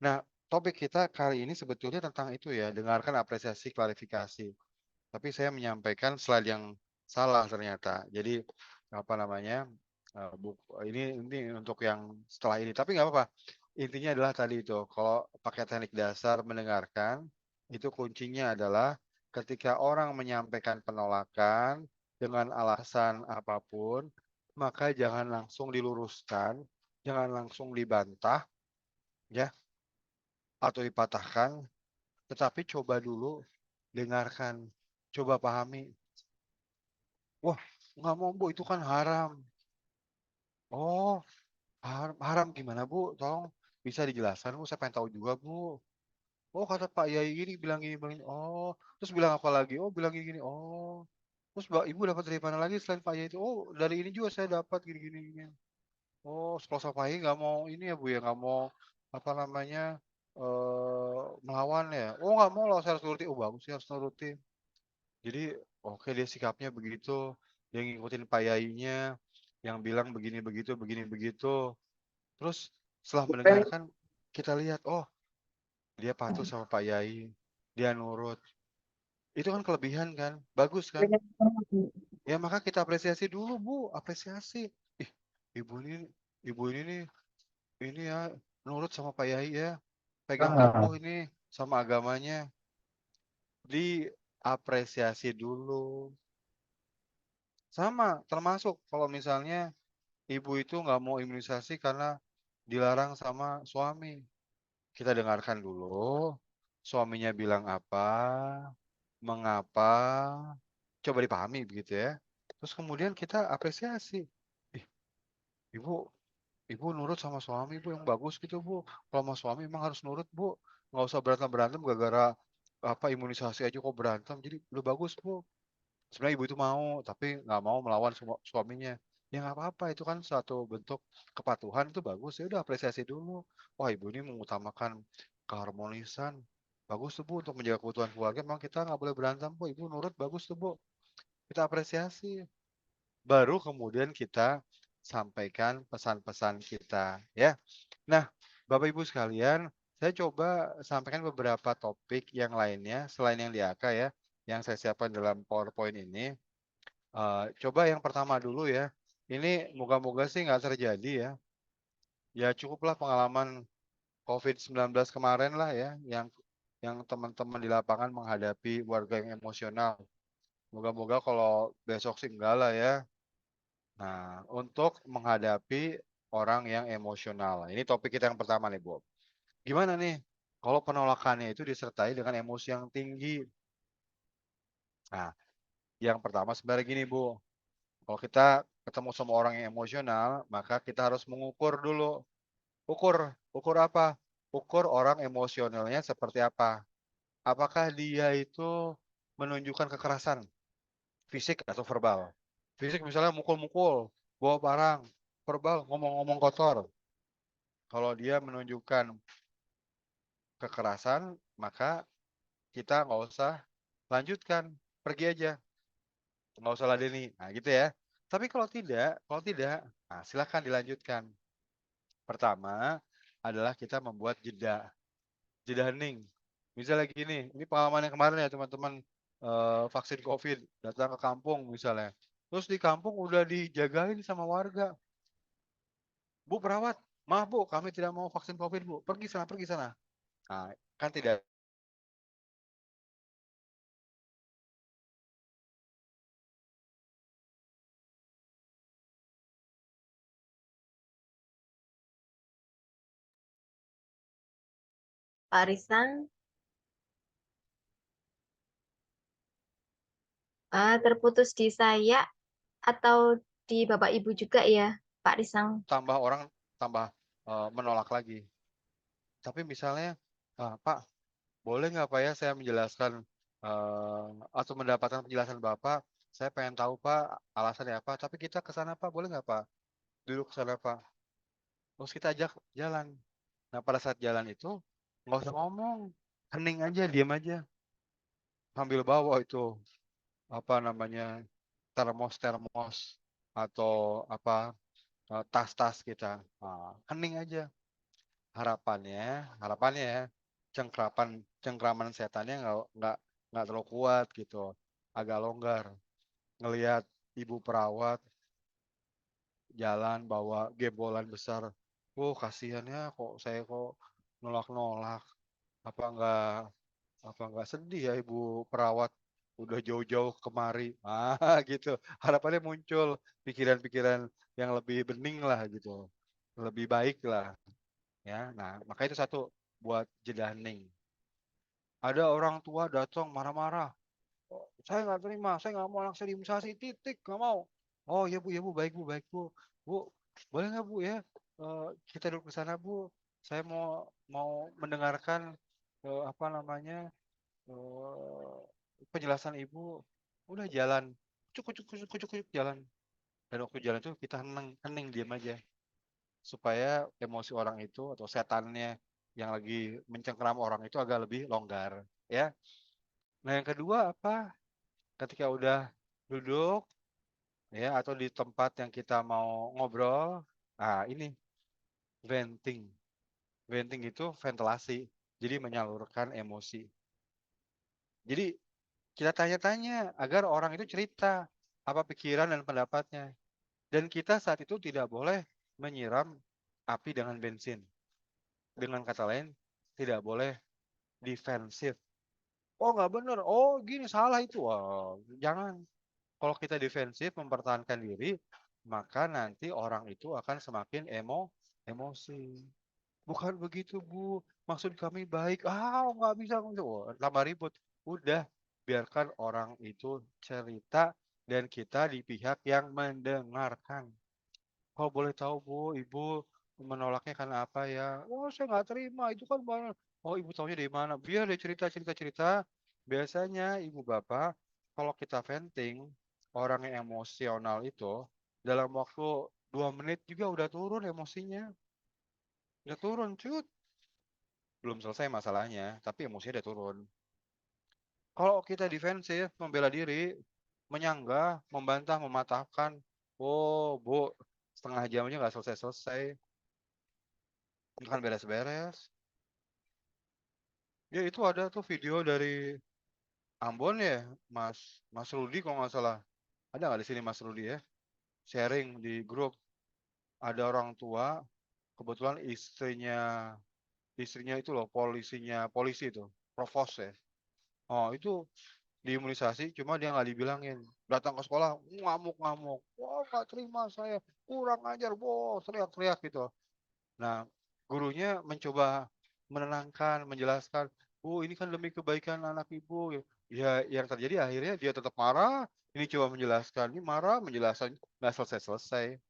Nah, topik kita kali ini sebetulnya tentang itu ya, dengarkan, apresiasi, klarifikasi. Tapi saya menyampaikan slide yang salah ternyata. Jadi, apa namanya, ini untuk yang setelah ini, tapi nggak apa-apa. Intinya adalah tadi itu, kalau pakai teknik dasar mendengarkan, itu kuncinya adalah ketika orang menyampaikan penolakan dengan alasan apapun, maka jangan langsung diluruskan, jangan langsung dibantah ya, atau dipatahkan, tetapi coba dulu dengarkan, coba pahami. Wah, nggak mau Bu, itu kan haram. Oh, haram gimana Bu? Tolong bisa dijelaskan Bu, saya pengen tahu juga Bu. Oh, kata Pak Yai gini, bilang gini. Oh, terus bilang apa lagi? Oh, bilang gini, gini. Oh, terus Ibu dapat dari mana lagi selain Pak Yai itu? Oh, dari ini juga saya dapat gini, gini, gini. Oh, sekolah Pak Yai nggak mau ini ya Bu ya, nggak mau apa namanya melawan ya? Oh, nggak mau loh, saya harus nuruti. Oh, bagus sih harus nuruti. Jadi, oke dia sikapnya begitu, dia ngikutin Pak Yainya, yang bilang begini begitu begini begitu. Terus setelah mendengarkan, kita lihat, oh dia patuh sama Pak Yai, dia nurut. Itu kan kelebihan kan, bagus kan? Ya maka kita apresiasi dulu Bu, apresiasi. Ih, ibu ini nih, ini ya, nurut sama Pak Yai ya, pegang teguh ini sama agamanya. Diapresiasi dulu. Sama, termasuk kalau misalnya ibu itu nggak mau imunisasi karena dilarang sama suami. Kita dengarkan dulu, suaminya bilang apa, mengapa, coba dipahami begitu ya. Terus kemudian kita apresiasi. Ih, ibu, ibu nurut sama suami bu yang bagus gitu bu. Kalau sama suami emang harus nurut bu. Nggak usah berantem-berantem gara-gara apa imunisasi aja kok berantem. Jadi udah bagus bu. Sebenarnya ibu itu mau, tapi nggak mau melawan suaminya. Ya nggak apa-apa, itu kan suatu bentuk kepatuhan itu bagus, ya udah apresiasi dulu. Wah ibu ini mengutamakan keharmonisan. Bagus tuh Bu untuk menjaga keutuhan keluarga, memang kita nggak boleh berantem Bu, ibu nurut bagus tuh Bu. Kita apresiasi. Baru kemudian kita sampaikan pesan-pesan kita ya. Nah, Bapak Ibu sekalian, saya coba sampaikan beberapa topik yang lainnya selain yang di AK ya, yang saya siapkan dalam PowerPoint ini. Coba yang pertama dulu ya, ini moga-moga sih nggak terjadi ya. Ya cukuplah pengalaman COVID-19 kemarin lah ya, yang teman-teman di lapangan menghadapi warga yang emosional. Moga-moga kalau besok sih enggak lah ya. Nah, untuk menghadapi orang yang emosional. Ini topik kita yang pertama nih, Bu. Gimana nih kalau penolakannya itu disertai dengan emosi yang tinggi? Nah, yang pertama sebenarnya gini, Bu. Kalau kita ketemu sama orang yang emosional, maka kita harus mengukur dulu. Ukur apa? Ukur orang emosionalnya seperti apa. Apakah dia itu menunjukkan kekerasan, fisik atau verbal? Fisik misalnya mukul-mukul, bawa parang, verbal ngomong-ngomong kotor. Kalau dia menunjukkan kekerasan, maka kita nggak usah lanjutkan, pergi aja, nggak usah ladeni. Nah, gitu ya. Tapi kalau tidak, nah silakan dilanjutkan. Pertama adalah kita membuat jeda, jeda hening. Misalnya gini, ini pengalaman yang kemarin ya teman-teman, vaksin COVID, datang ke kampung misalnya. Terus di kampung udah dijagain sama warga, "Bu perawat, maaf Bu, kami tidak mau vaksin COVID Bu, pergi sana pergi sana." Nah, kan tidak. Pak Risang, terputus di saya atau di Bapak Ibu juga ya, Pak Risang? Tambah orang, tambah, menolak lagi. Tapi misalnya, "Pak, boleh nggak Pak ya saya menjelaskan, atau mendapatkan penjelasan Bapak? Saya pengen tahu Pak, alasannya apa, tapi kita ke sana Pak, boleh nggak Pak? Duduk ke sana Pak." Terus kita ajak jalan. Nah, pada saat jalan itu, nggak usah ngomong, hening aja, diam aja, sambil bawa itu, apa namanya, termos-termos atau apa, tas-tas kita. Hening aja. Harapannya ya, cengkraman setannya nggak terlalu kuat gitu, agak longgar. Ngelihat ibu perawat jalan bawa gembolan besar, kasihan ya kok saya kok nolak-nolak, apa nggak sedih ya ibu perawat udah jauh-jauh kemari, gitu. Harapannya muncul pikiran-pikiran yang lebih bening lah gitu, lebih baik lah ya. Nah, maka itu satu buat jeda hening. Ada orang tua datang marah-marah, "Oh, saya nggak terima, saya nggak mau anak saya diimunisasi, titik, nggak mau." "Oh ya Bu, baik Bu, baik Bu. Bu, boleh nggak Bu ya, kita duduk ke sana Bu, saya mau mau mendengarkan, apa namanya, penjelasan Ibu." Udah jalan, kucuk kucuk kucuk kucuk kucuk, jalan. Dan waktu jalan itu kita hening hening, diam aja, supaya emosi orang itu atau setannya yang lagi mencengkeram orang itu agak lebih longgar, ya. Nah, yang kedua apa, ketika udah duduk ya atau di tempat yang kita mau ngobrol, ini venting. Venting itu ventilasi, jadi menyalurkan emosi. Jadi kita tanya-tanya agar orang itu cerita apa pikiran dan pendapatnya. Dan kita saat itu tidak boleh menyiram api dengan bensin. Dengan kata lain, tidak boleh defensif. Oh nggak bener, oh gini salah itu. Wah, jangan. Kalau kita defensif mempertahankan diri, maka nanti orang itu akan semakin emosi. Bukan begitu Bu, maksud kami baik. Nggak bisa, nggak bisa. Wah, tambah ribut. Udah, biarkan orang itu cerita dan kita di pihak yang mendengarkan. Kalau boleh tahu Bu, Ibu menolaknya karena apa ya? Oh saya nggak terima, itu kan banyak. Oh Ibu taunya dari mana? Biar dia cerita-cerita. Biasanya Ibu Bapak, kalau kita venting, orang yang emosional itu, dalam waktu 2 menit juga udah turun emosinya. Udah turun, cut. Belum selesai masalahnya, tapi emosinya udah turun. Kalau kita defensif, membela diri, menyanggah, membantah, mematahkan, oh Bu, setengah jam aja nggak selesai-selesai. Bukan beres-beres. Ya itu ada tuh video dari Ambon ya, Mas Rudi kalau nggak salah. Ada nggak di sini Mas Rudi ya? Sharing di grup. Ada orang tua, kebetulan istrinya itu loh polisi itu, provos ya. Oh itu diimunisasi, cuma dia nggak dibilangin. Datang ke sekolah ngamuk-ngamuk. Wah nggak terima saya, kurang ajar bos, teriak-teriak gitu. Nah, gurunya mencoba menenangkan, menjelaskan, "Bu, ini kan demi kebaikan anak Ibu." Ya, yang terjadi akhirnya dia tetap marah, ini coba menjelaskan, ini marah, menjelaskan, nggak selesai-selesai,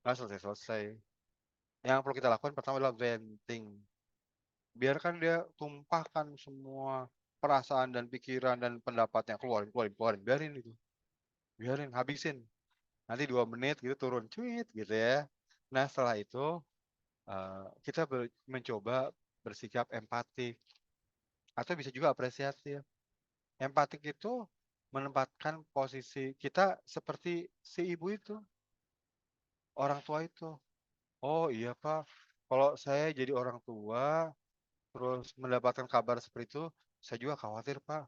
nggak selesai-selesai. Yang perlu kita lakukan pertama adalah venting. Biarkan dia tumpahkan semua perasaan dan pikiran dan pendapatnya, keluarin, keluarin, keluarin, biarin itu, biarin, habisin. Nanti 2 menit gitu turun, cuit gitu ya. Nah, setelah itu kita mencoba bersikap empatik atau bisa juga apresiatif. Empatik itu menempatkan posisi kita seperti si ibu itu, orang tua itu. Oh iya Pak, kalau saya jadi orang tua terus mendapatkan kabar seperti itu, saya juga khawatir Pak.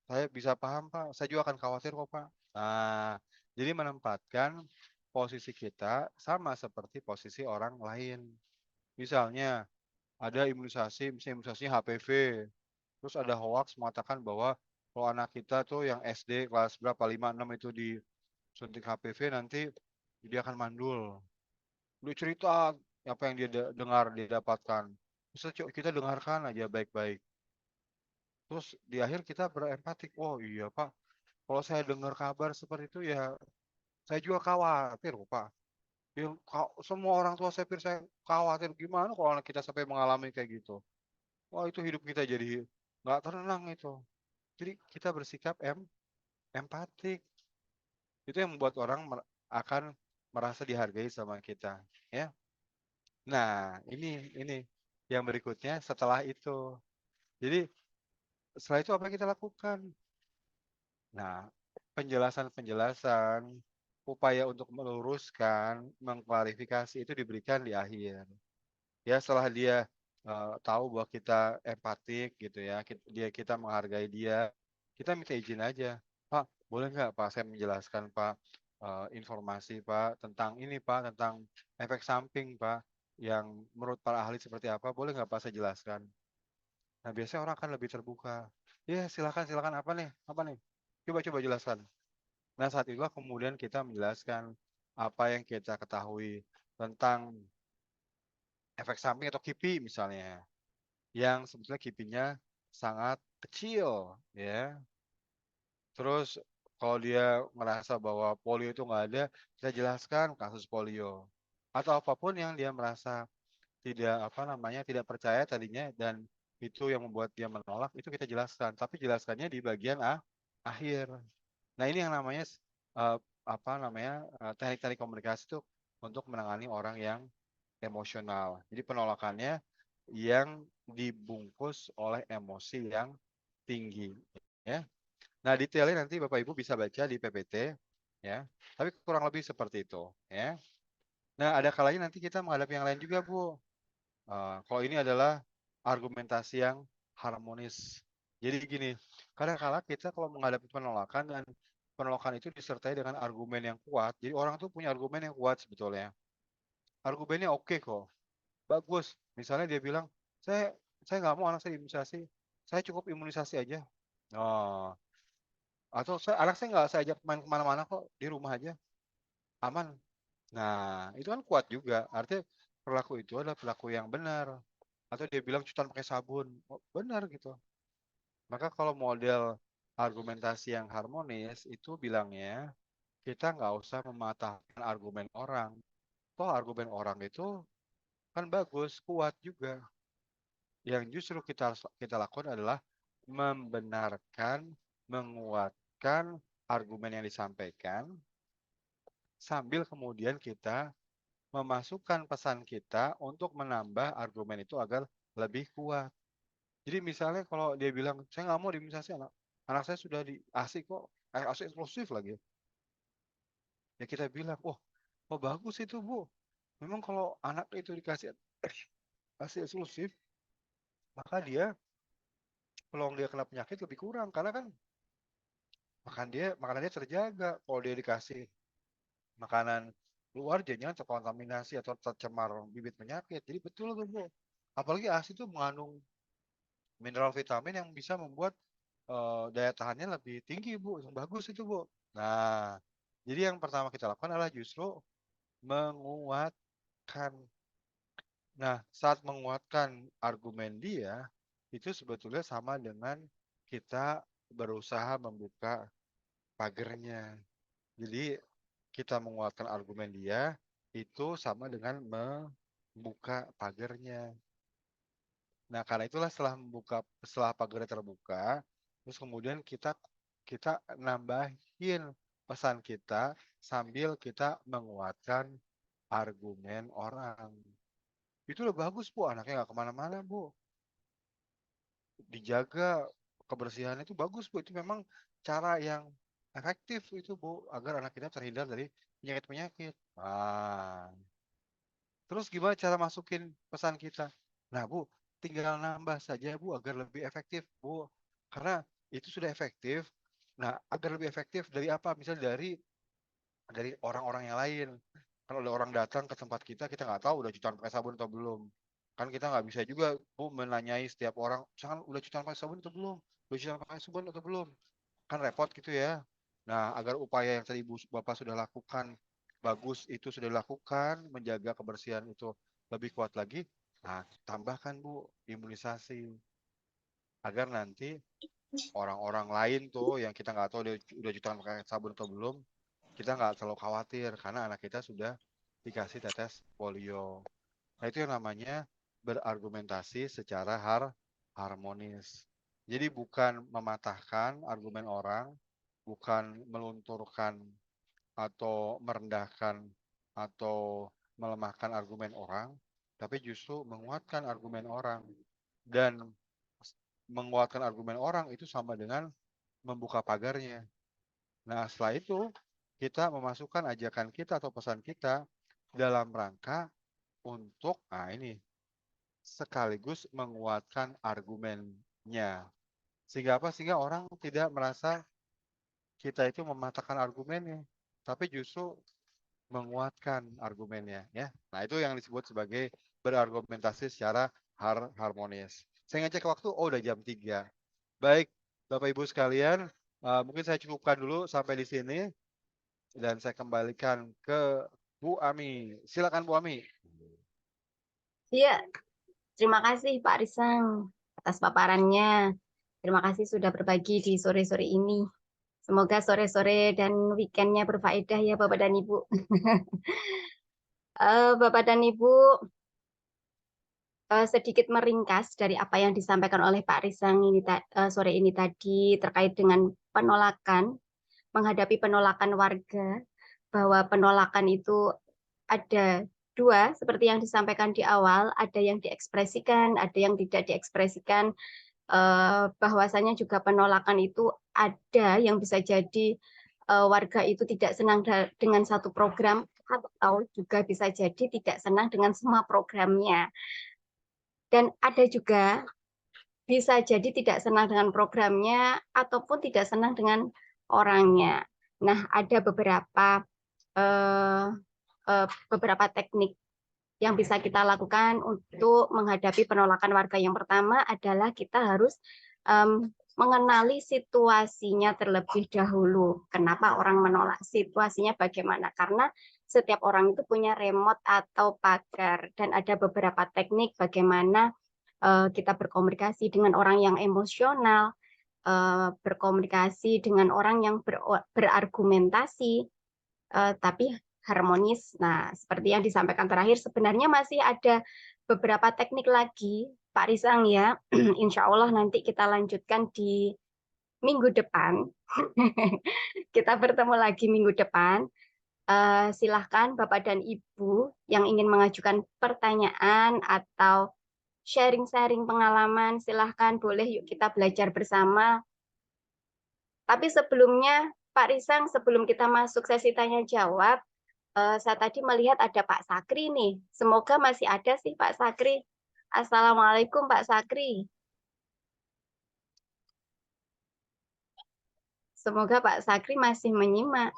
Saya bisa paham Pak, saya juga akan khawatir kok Pak. Nah, jadi menempatkan posisi kita sama seperti posisi orang lain. Misalnya ada imunisasi, misalnya imunisasinya HPV. Terus ada hoaks mengatakan bahwa kalau anak kita tuh yang SD kelas berapa 5 6 itu disuntik HPV nanti dia akan mandul. Dia cerita apa yang dia dengar, dia dapatkan. Terus kita dengarkan aja baik-baik. Terus di akhir kita berempatik. Oh iya Pak, kalau saya dengar kabar seperti itu ya saya juga khawatir kok Pak. Ya, semua orang tua saya khawatir gimana kalau anak kita sampai mengalami kayak gitu. Wah itu hidup kita jadi nggak tenang itu. Jadi kita bersikap empatik. Itu yang membuat orang akan merasa dihargai sama kita, ya. Nah, ini yang berikutnya setelah itu. Jadi setelah itu apa yang kita lakukan? Nah, penjelasan-penjelasan, upaya untuk meluruskan, mengklarifikasi itu diberikan di akhir. Ya setelah dia, tahu bahwa kita empatik gitu ya, kita menghargai dia, kita minta izin aja, "Pak, boleh nggak Pak saya menjelaskan Pak, informasi Pak tentang ini Pak, tentang efek samping Pak, yang menurut para ahli seperti apa, boleh nggak Pak saya jelaskan?" Nah biasanya orang akan lebih terbuka, "Iya silakan silakan, apa nih? Coba coba jelaskan." Nah saat itulah kemudian kita menjelaskan apa yang kita ketahui tentang efek samping atau KIPI misalnya. Yang sebetulnya kipinya sangat kecil ya. Terus kalau dia merasa bahwa polio itu nggak ada, kita jelaskan kasus polio. Atau apapun yang dia merasa tidak apa namanya, tidak percaya tadinya dan itu yang membuat dia menolak, itu kita jelaskan. Tapi jelaskannya di bagian akhir. Nah ini yang namanya apa namanya, teknik-teknik komunikasi itu untuk menangani orang yang emosional. Jadi penolakannya yang dibungkus oleh emosi yang tinggi, ya. Nah, detailnya nanti Bapak Ibu bisa baca di PPT, ya. Tapi kurang lebih seperti itu, ya. Nah, ada kalanya nanti kita menghadapi yang lain juga, Bu. Kalau ini adalah argumentasi yang harmonis. Jadi gini, kadang-kala kita kalau menghadapi penolakan dan penolakan itu disertai dengan argumen yang kuat, jadi orang tuh punya argumen yang kuat sebetulnya. Argumennya oke kok. Bagus, misalnya dia bilang, "Saya nggak mau anak saya imunisasi, saya cukup imunisasi aja." Oh, atau anak saya nggak saya ajak main ke mana-mana kok, di rumah aja, aman." Nah, itu kan kuat juga, artinya perilaku itu adalah perilaku yang benar. Atau dia bilang cuci tangan pakai sabun, oh benar gitu. Maka kalau model argumentasi yang harmonis, itu bilangnya, kita nggak usah mematahkan argumen orang. Toh argumen orang itu kan bagus, kuat juga. Yang justru kita lakukan adalah membenarkan, menguatkan argumen yang disampaikan, sambil kemudian kita memasukkan pesan kita untuk menambah argumen itu agar lebih kuat. Jadi misalnya kalau dia bilang, "Saya nggak mau diimunisasi anak anak saya sudah di ASI kok, ASI eksklusif lagi." Ya kita bilang, "Oh, oh bagus itu Bu, memang kalau anak itu dikasih ASI eksklusif, maka dia peluang dia kena penyakit lebih kurang, karena kan makanannya terjaga. Kalau dia dikasih makanan luar jangan terkontaminasi atau tercemar bibit penyakit." Jadi betul tuh, Bu. Apalagi ASI itu mengandung mineral vitamin yang bisa membuat, daya tahannya lebih tinggi, Bu, yang bagus itu, Bu. Nah, jadi yang pertama kita lakukan adalah justru menguatkan. Nah, saat menguatkan argumen dia, itu sebetulnya sama dengan kita berusaha membuka pagernya. Jadi kita menguatkan argumen dia, itu sama dengan membuka pagernya. Nah, karena itulah setelah pagarnya terbuka, terus kemudian kita kita nambahin pesan kita sambil kita menguatkan argumen orang. Itu udah bagus, Bu, anaknya nggak kemana-mana, Bu. Dijaga kebersihannya itu bagus, Bu. Itu memang cara yang efektif itu, Bu, agar anak kita terhindar dari penyakit-penyakit. Terus gimana cara masukin pesan kita? Nah, Bu, tinggal nambah saja, Bu, agar lebih efektif, Bu. Karena itu sudah efektif. Nah, agar lebih efektif dari apa? Misalnya dari orang-orang yang lain. Kalau ada orang datang ke tempat kita nggak tahu udah cuci tangan pakai sabun atau belum. Kan kita nggak bisa juga, Bu, menanyai setiap orang, "Misalkan udah cuci tangan pakai sabun atau belum? Udah cuci tangan pakai sabun atau belum?" Kan repot gitu ya. Nah, agar upaya yang tadi Bapak sudah lakukan bagus itu sudah dilakukan, menjaga kebersihan itu lebih kuat lagi, nah tambahkan Bu imunisasi. Agar nanti orang-orang lain tuh yang kita nggak tahu dia udah jutaan pakai sabun atau belum, kita nggak terlalu khawatir karena anak kita sudah dikasih tetes polio. Nah itu yang namanya berargumentasi secara harmonis. Jadi bukan mematahkan argumen orang, bukan melunturkan atau merendahkan atau melemahkan argumen orang, tapi justru menguatkan argumen orang. Dan menguatkan argumen orang itu sama dengan membuka pagarnya. Nah, setelah itu kita memasukkan ajakan kita atau pesan kita dalam rangka untuk, nah ini, sekaligus menguatkan argumennya. Sehingga apa? Sehingga orang tidak merasa kita itu mematahkan argumennya, tapi justru menguatkan argumennya ya. Nah, itu yang disebut sebagai berargumentasi secara harmonis. Saya ngecek waktu, oh udah jam 3. Baik, Bapak Ibu sekalian, mungkin saya cukupkan dulu sampai di sini dan saya kembalikan ke Bu Ami. Silakan Bu Ami. Iya, terima kasih Pak Risang atas paparannya. Terima kasih sudah berbagi di sore-sore ini. Semoga sore-sore dan weekendnya berfaedah ya Bapak dan Ibu. Bapak dan Ibu, sedikit meringkas dari apa yang disampaikan oleh Pak Risang ini sore ini tadi terkait dengan penolakan, menghadapi penolakan warga, bahwa penolakan itu ada dua, seperti yang disampaikan di awal, ada yang diekspresikan, ada yang tidak diekspresikan, bahwasanya juga penolakan itu ada yang bisa jadi warga itu tidak senang dengan satu program, atau juga bisa jadi tidak senang dengan semua programnya. Dan ada juga bisa jadi tidak senang dengan programnya ataupun tidak senang dengan orangnya. Nah, ada eh, beberapa teknik yang bisa kita lakukan untuk menghadapi penolakan warga. Yang pertama adalah kita harus mengenali situasinya terlebih dahulu. Kenapa orang menolak? Situasinya bagaimana? Karena setiap orang itu punya remote atau pagar, dan ada beberapa teknik bagaimana kita berkomunikasi dengan orang yang emosional, berkomunikasi dengan orang yang berargumentasi, tapi harmonis. Nah, seperti yang disampaikan terakhir, sebenarnya masih ada beberapa teknik lagi, Pak Risang ya. Insya Allah nanti kita lanjutkan di minggu depan. Kita bertemu lagi minggu depan. Silahkan Bapak dan Ibu yang ingin mengajukan pertanyaan atau sharing-sharing pengalaman, silahkan boleh yuk kita belajar bersama. Tapi sebelumnya, Pak Risang, sebelum kita masuk sesi tanya jawab, saya tadi melihat ada Pak Sakri nih. Semoga masih ada sih Pak Sakri. Assalamualaikum Pak Sakri. Semoga Pak Sakri masih menyimak.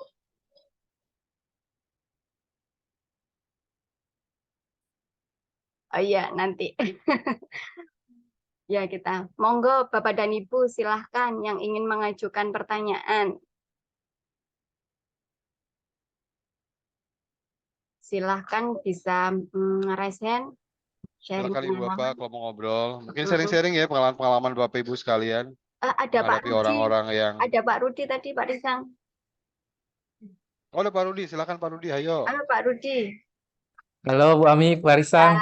Oh iya, nanti. Ya kita. Monggo Bapak dan Ibu silahkan yang ingin mengajukan pertanyaan. Silahkan bisa raise hand, sharing Silakan Ibu Bapak pengalaman. kalau mau ngobrol. Mungkin Mm-mm. sharing-sharing ya pengalaman-pengalaman Bapak Ibu sekalian Ada Pak menghadapi Rudi. orang-orang yang. Ada Pak Rudi tadi, Pak Risang. Oh, ada Pak Rudi. Silakan Pak Rudi. Ayo. Halo Pak Rudi. Halo Bu Ami, Clarissa.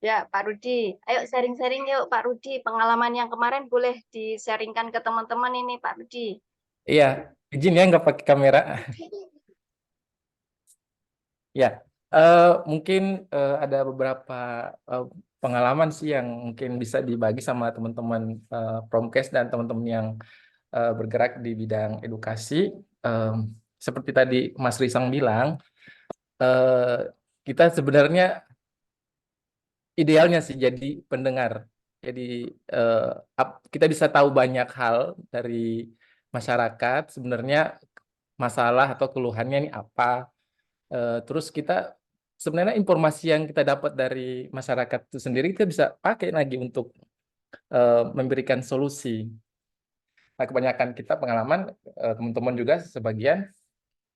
Ya, Pak Rudi. Ayo sharing-sharing yuk, Pak Rudi. Pengalaman yang kemarin boleh di-sharingkan ke teman-teman ini, Pak Rudi. Iya, izin ya nggak pakai kamera. Ya, mungkin ada beberapa eh, pengalaman sih yang mungkin bisa dibagi sama teman-teman Promkes dan teman-teman yang bergerak di bidang edukasi. Em, Seperti tadi Mas Risang bilang, eh, kita sebenarnya idealnya sih jadi pendengar. Jadi eh, kita bisa tahu banyak hal dari masyarakat. Sebenarnya masalah atau keluhannya ini apa. Terus kita sebenarnya informasi yang kita dapat dari masyarakat itu sendiri kita bisa pakai lagi untuk memberikan solusi. Nah, kebanyakan kita pengalaman teman-teman juga sebagian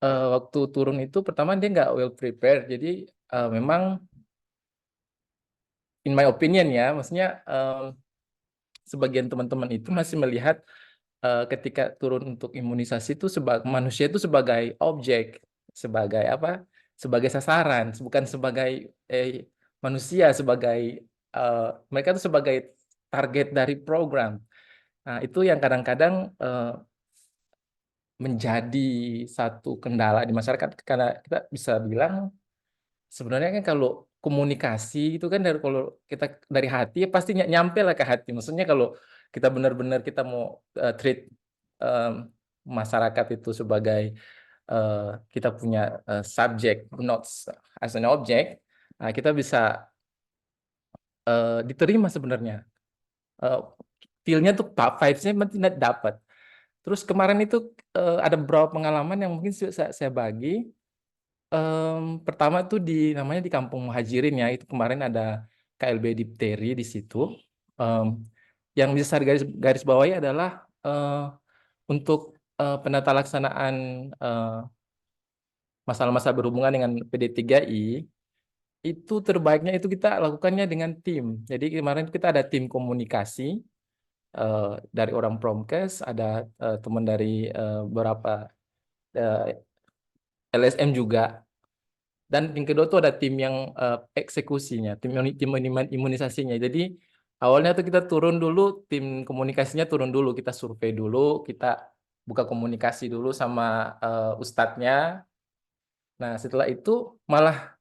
waktu turun itu pertama dia nggak well prepared. Jadi memang in my opinion ya, maksudnya sebagian teman-teman itu masih melihat ketika turun untuk imunisasi itu sebagai manusia itu sebagai objek, sebagai apa? Sebagai sasaran, bukan sebagai manusia, sebagai mereka itu sebagai target dari program. Nah, itu yang kadang-kadang menjadi satu kendala di masyarakat karena kita bisa bilang sebenarnya kan kalau komunikasi itu kan dari kalau kita dari hati ya pasti nyampe lah ke hati. Maksudnya kalau kita benar-benar kita mau treat masyarakat itu sebagai kita punya subject, not as an object, kita bisa diterima sebenarnya. Feel-nya tuh vibes-nya tidak dapat. Terus kemarin itu ada beberapa pengalaman yang mungkin saya bagi. Pertama tuh namanya di Kampung Muhajirin ya, itu kemarin ada KLB Dipteri di situ. Yang bisa saya garis bawahi adalah untuk penata laksanaan masalah-masalah berhubungan dengan PD3I itu terbaiknya itu kita lakukannya dengan tim. Jadi kemarin kita ada tim komunikasi dari orang Promkes, ada teman dari beberapa LSM juga. Dan yang kedua tuh ada tim yang eksekusinya, tim imunisasinya. Jadi awalnya tuh kita turun dulu, tim komunikasinya turun dulu, kita survei dulu, kita buka komunikasi dulu sama ustadznya. Nah setelah itu malah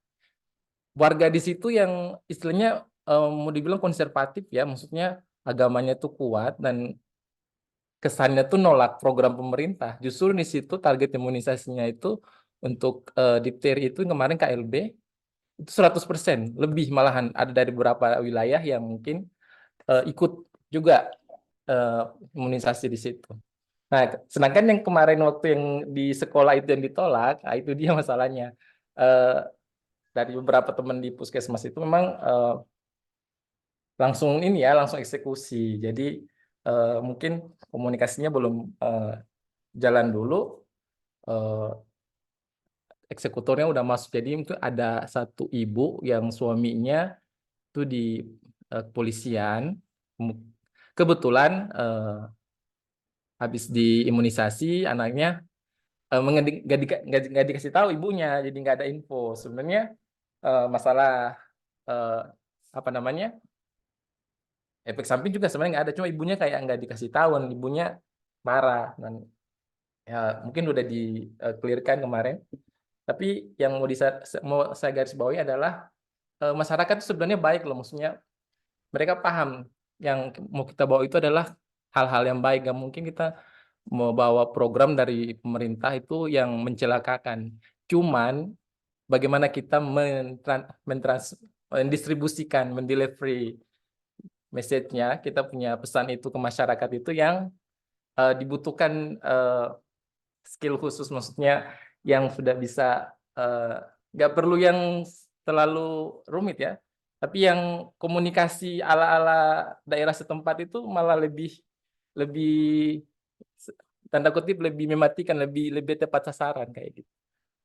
warga di situ yang istilahnya mau dibilang konservatif ya, maksudnya agamanya tuh kuat dan kesannya tuh nolak program pemerintah. Justru di situ target imunisasinya itu untuk difteri itu kemarin KLB itu 100%, lebih malahan ada dari beberapa wilayah yang mungkin ikut juga imunisasi di situ. Nah, sedangkan yang kemarin waktu yang di sekolah itu yang ditolak, itu dia masalahnya. Dari beberapa teman di puskesmas itu memang langsung ini ya, langsung eksekusi. Jadi mungkin komunikasinya belum jalan dulu, eksekutornya udah masuk. Jadi itu ada satu ibu yang suaminya itu di kepolisian, kebetulan habis diimunisasi anaknya nggak dikasih tahu ibunya, jadi nggak ada info. Sebenarnya masalah apa namanya efek samping juga sebenarnya nggak ada, cuma ibunya kayak nggak dikasih tahu, dan ibunya marah. Dan ya mungkin udah di clear-kan kemarin. Tapi yang mau saya garis bawahi adalah masyarakat itu sebenarnya baik loh, maksudnya mereka paham yang mau kita bawa itu adalah hal-hal yang baik. Nggak mungkin kita mau bawa program dari pemerintah itu yang mencelakakan. Cuman bagaimana kita mendistribusikan, mendelivery message-nya, kita punya pesan itu ke masyarakat itu yang dibutuhkan skill khusus, maksudnya yang sudah bisa, nggak perlu yang terlalu rumit ya, tapi yang komunikasi ala-ala daerah setempat itu malah lebih tanda kutip lebih mematikan, lebih tepat sasaran kayak gitu.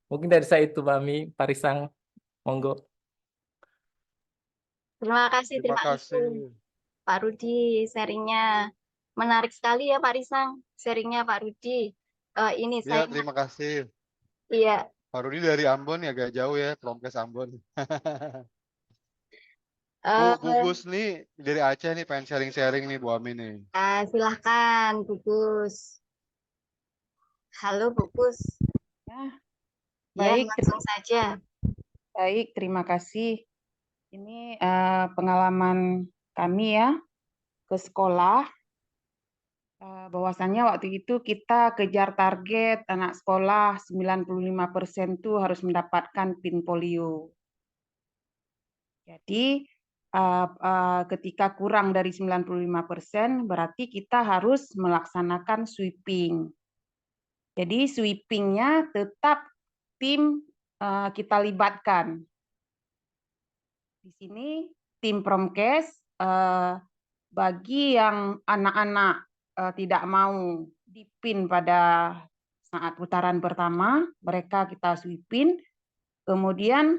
Mungkin dari saya itu, Mami, Parisang, monggo. Terima kasih, Terima terima kasih. kasih. Pak Rudi, sharingnya menarik sekali ya Pak Risang, sharingnya Pak Rudi. Ini Ya, saya, terima kasih. iya, Pak Rudi dari Ambon ya, agak jauh ya, Promkes Ambon. Bu eh, Gus nih dari Aceh nih, pengen sharing-sharing nih Bu Amin nih. silahkan Bu Gus. Halo Bu Gus, Ya, ya baik, langsung saja. terima kasih. Ini pengalaman kami ya ke sekolah. Bahwasannya waktu itu kita kejar target anak sekolah 95% tuh harus mendapatkan pin polio. Jadi ketika kurang dari 95% berarti kita harus melaksanakan sweeping. Jadi sweepingnya tetap tim kita libatkan. Di sini tim Promkes bagi yang anak-anak tidak mau dipin pada saat putaran pertama, mereka kita sweepin. Kemudian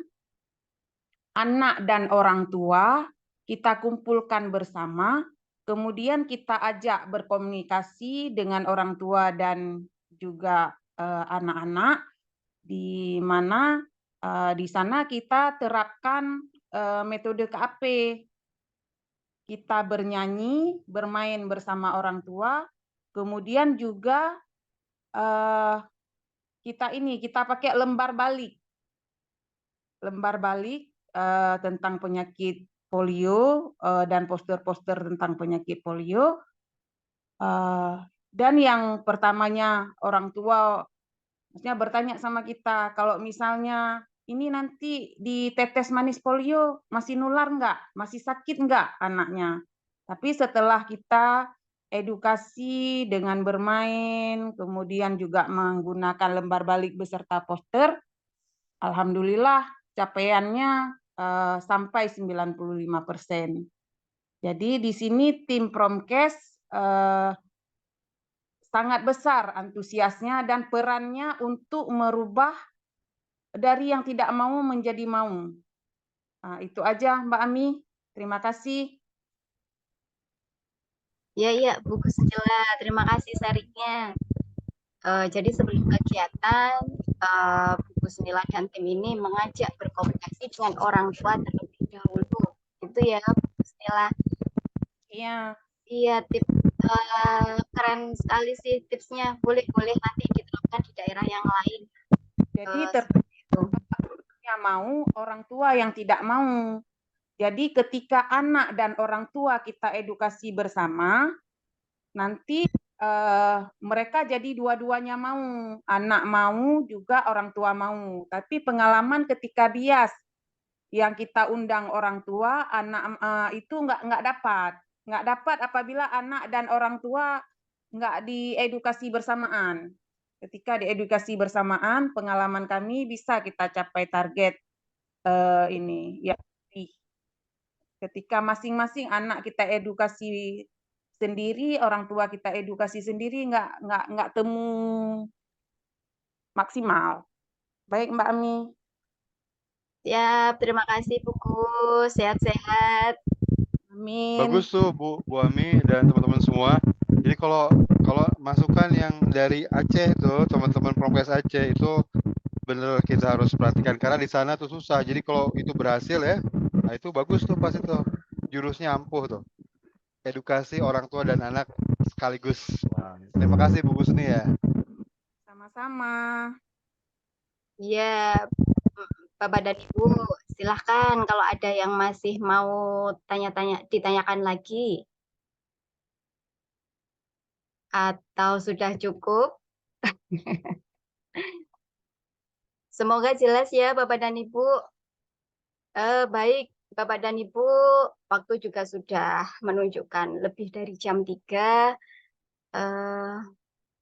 anak dan orang tua kita kumpulkan bersama, kemudian kita ajak berkomunikasi dengan orang tua dan juga anak-anak, di mana di sana kita terapkan metode KAP. Kita bernyanyi, bermain bersama orang tua, kemudian juga kita pakai lembar balik tentang penyakit polio dan poster-poster tentang penyakit polio. Dan yang pertamanya orang tua maksudnya bertanya sama kita, kalau misalnya ini nanti ditetes manis polio masih nular nggak? Masih sakit nggak anaknya? Tapi setelah kita edukasi dengan bermain, kemudian juga menggunakan lembar balik beserta poster, alhamdulillah capaiannya sampai 95%. Jadi di sini tim Promkes sangat besar antusiasnya dan perannya untuk merubah dari yang tidak mau menjadi mau. Nah, itu aja Mbak Ami. Terima kasih. Ya, Bu Gusnila, terima kasih sharingnya. Jadi sebelum kegiatan, Bu Gusnila dan tim ini mengajak berkomunikasi dengan orang tua terlebih dahulu. Itu ya, Bu Gusnila. Iya. Iya, keren sekali sih tipsnya. Boleh nanti diterapkan di daerah yang lain. Jadi Seperti itu. yang mau, orang tua yang tidak mau. Jadi ketika anak dan orang tua kita edukasi bersama, nanti mereka jadi dua-duanya mau. Anak mau juga orang tua mau. Tapi pengalaman ketika bias yang kita undang orang tua, anak itu nggak dapat. Nggak dapat apabila anak dan orang tua nggak diedukasi bersamaan. Ketika diedukasi bersamaan, pengalaman kami bisa kita capai target ini. Ya, ketika masing-masing anak kita edukasi sendiri, orang tua kita edukasi sendiri, nggak temu maksimal. Baik Mbak Ami. Siap, terima kasih Bu Gus. Sehat-sehat. Amin. Bagus tuh Bu Ami dan teman-teman semua. Jadi kalau masukan yang dari Aceh tuh, teman-teman Promkes Aceh itu bener kita harus perhatikan karena di sana tuh susah. Jadi kalau itu berhasil ya, nah itu bagus tuh pas itu jurusnya ampuh tuh. Edukasi orang tua dan anak sekaligus. Nah, terima kasih Bu Gusni ya. Sama-sama. Iya, Bapak dan Ibu, silahkan kalau ada yang masih mau ditanyakan lagi. Atau sudah cukup? Semoga jelas ya Bapak dan Ibu. Baik, Bapak dan Ibu, waktu juga sudah menunjukkan lebih dari jam 3.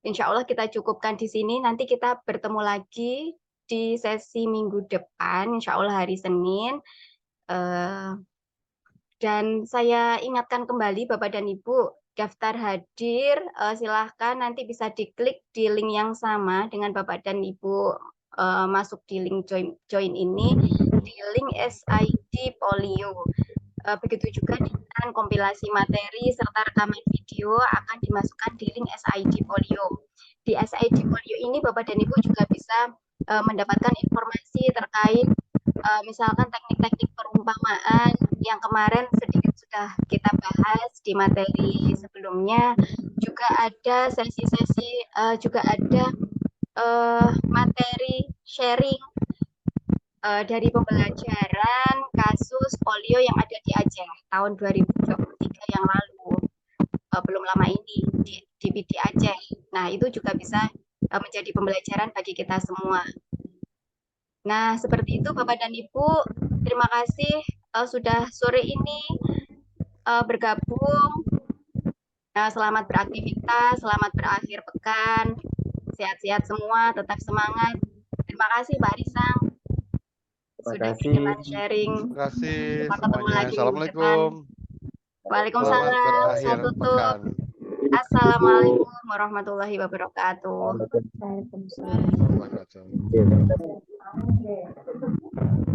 Insya Allah kita cukupkan di sini. Nanti kita bertemu lagi di sesi minggu depan, insya Allah hari Senin. Dan saya ingatkan kembali Bapak dan Ibu, daftar hadir silahkan nanti bisa diklik di link yang sama dengan Bapak dan Ibu masuk di link join ini, di link SID Polio. Begitu juga dengan kompilasi materi serta rekaman video akan dimasukkan di link SID Polio. Di SID Polio ini Bapak dan Ibu juga bisa mendapatkan informasi terkait misalkan teknik-teknik perumpamaan yang kemarin sedikit sudah kita bahas di materi sebelumnya. Juga ada sesi-sesi, juga ada materi sharing dari pembelajaran kasus polio yang ada di Aceh tahun 2023 yang lalu, belum lama ini di PD Aceh. Nah, itu juga bisa menjadi pembelajaran bagi kita semua. Nah, seperti itu Bapak dan Ibu, terima kasih sudah sore ini bergabung. Selamat beraktivitas, selamat berakhir pekan, sehat-sehat semua, tetap semangat. Terima kasih Pak Risang sudah berkenan sharing. Terima kasih Sampai ketemu semuanya. lagi Assalamualaikum. Waalaikumsalam. Selamat berakhir Saya tutup. pekan. Assalamualaikum warahmatullahi wabarakatuh. Waalaikumsalam warahmatullahi wabarakatuh.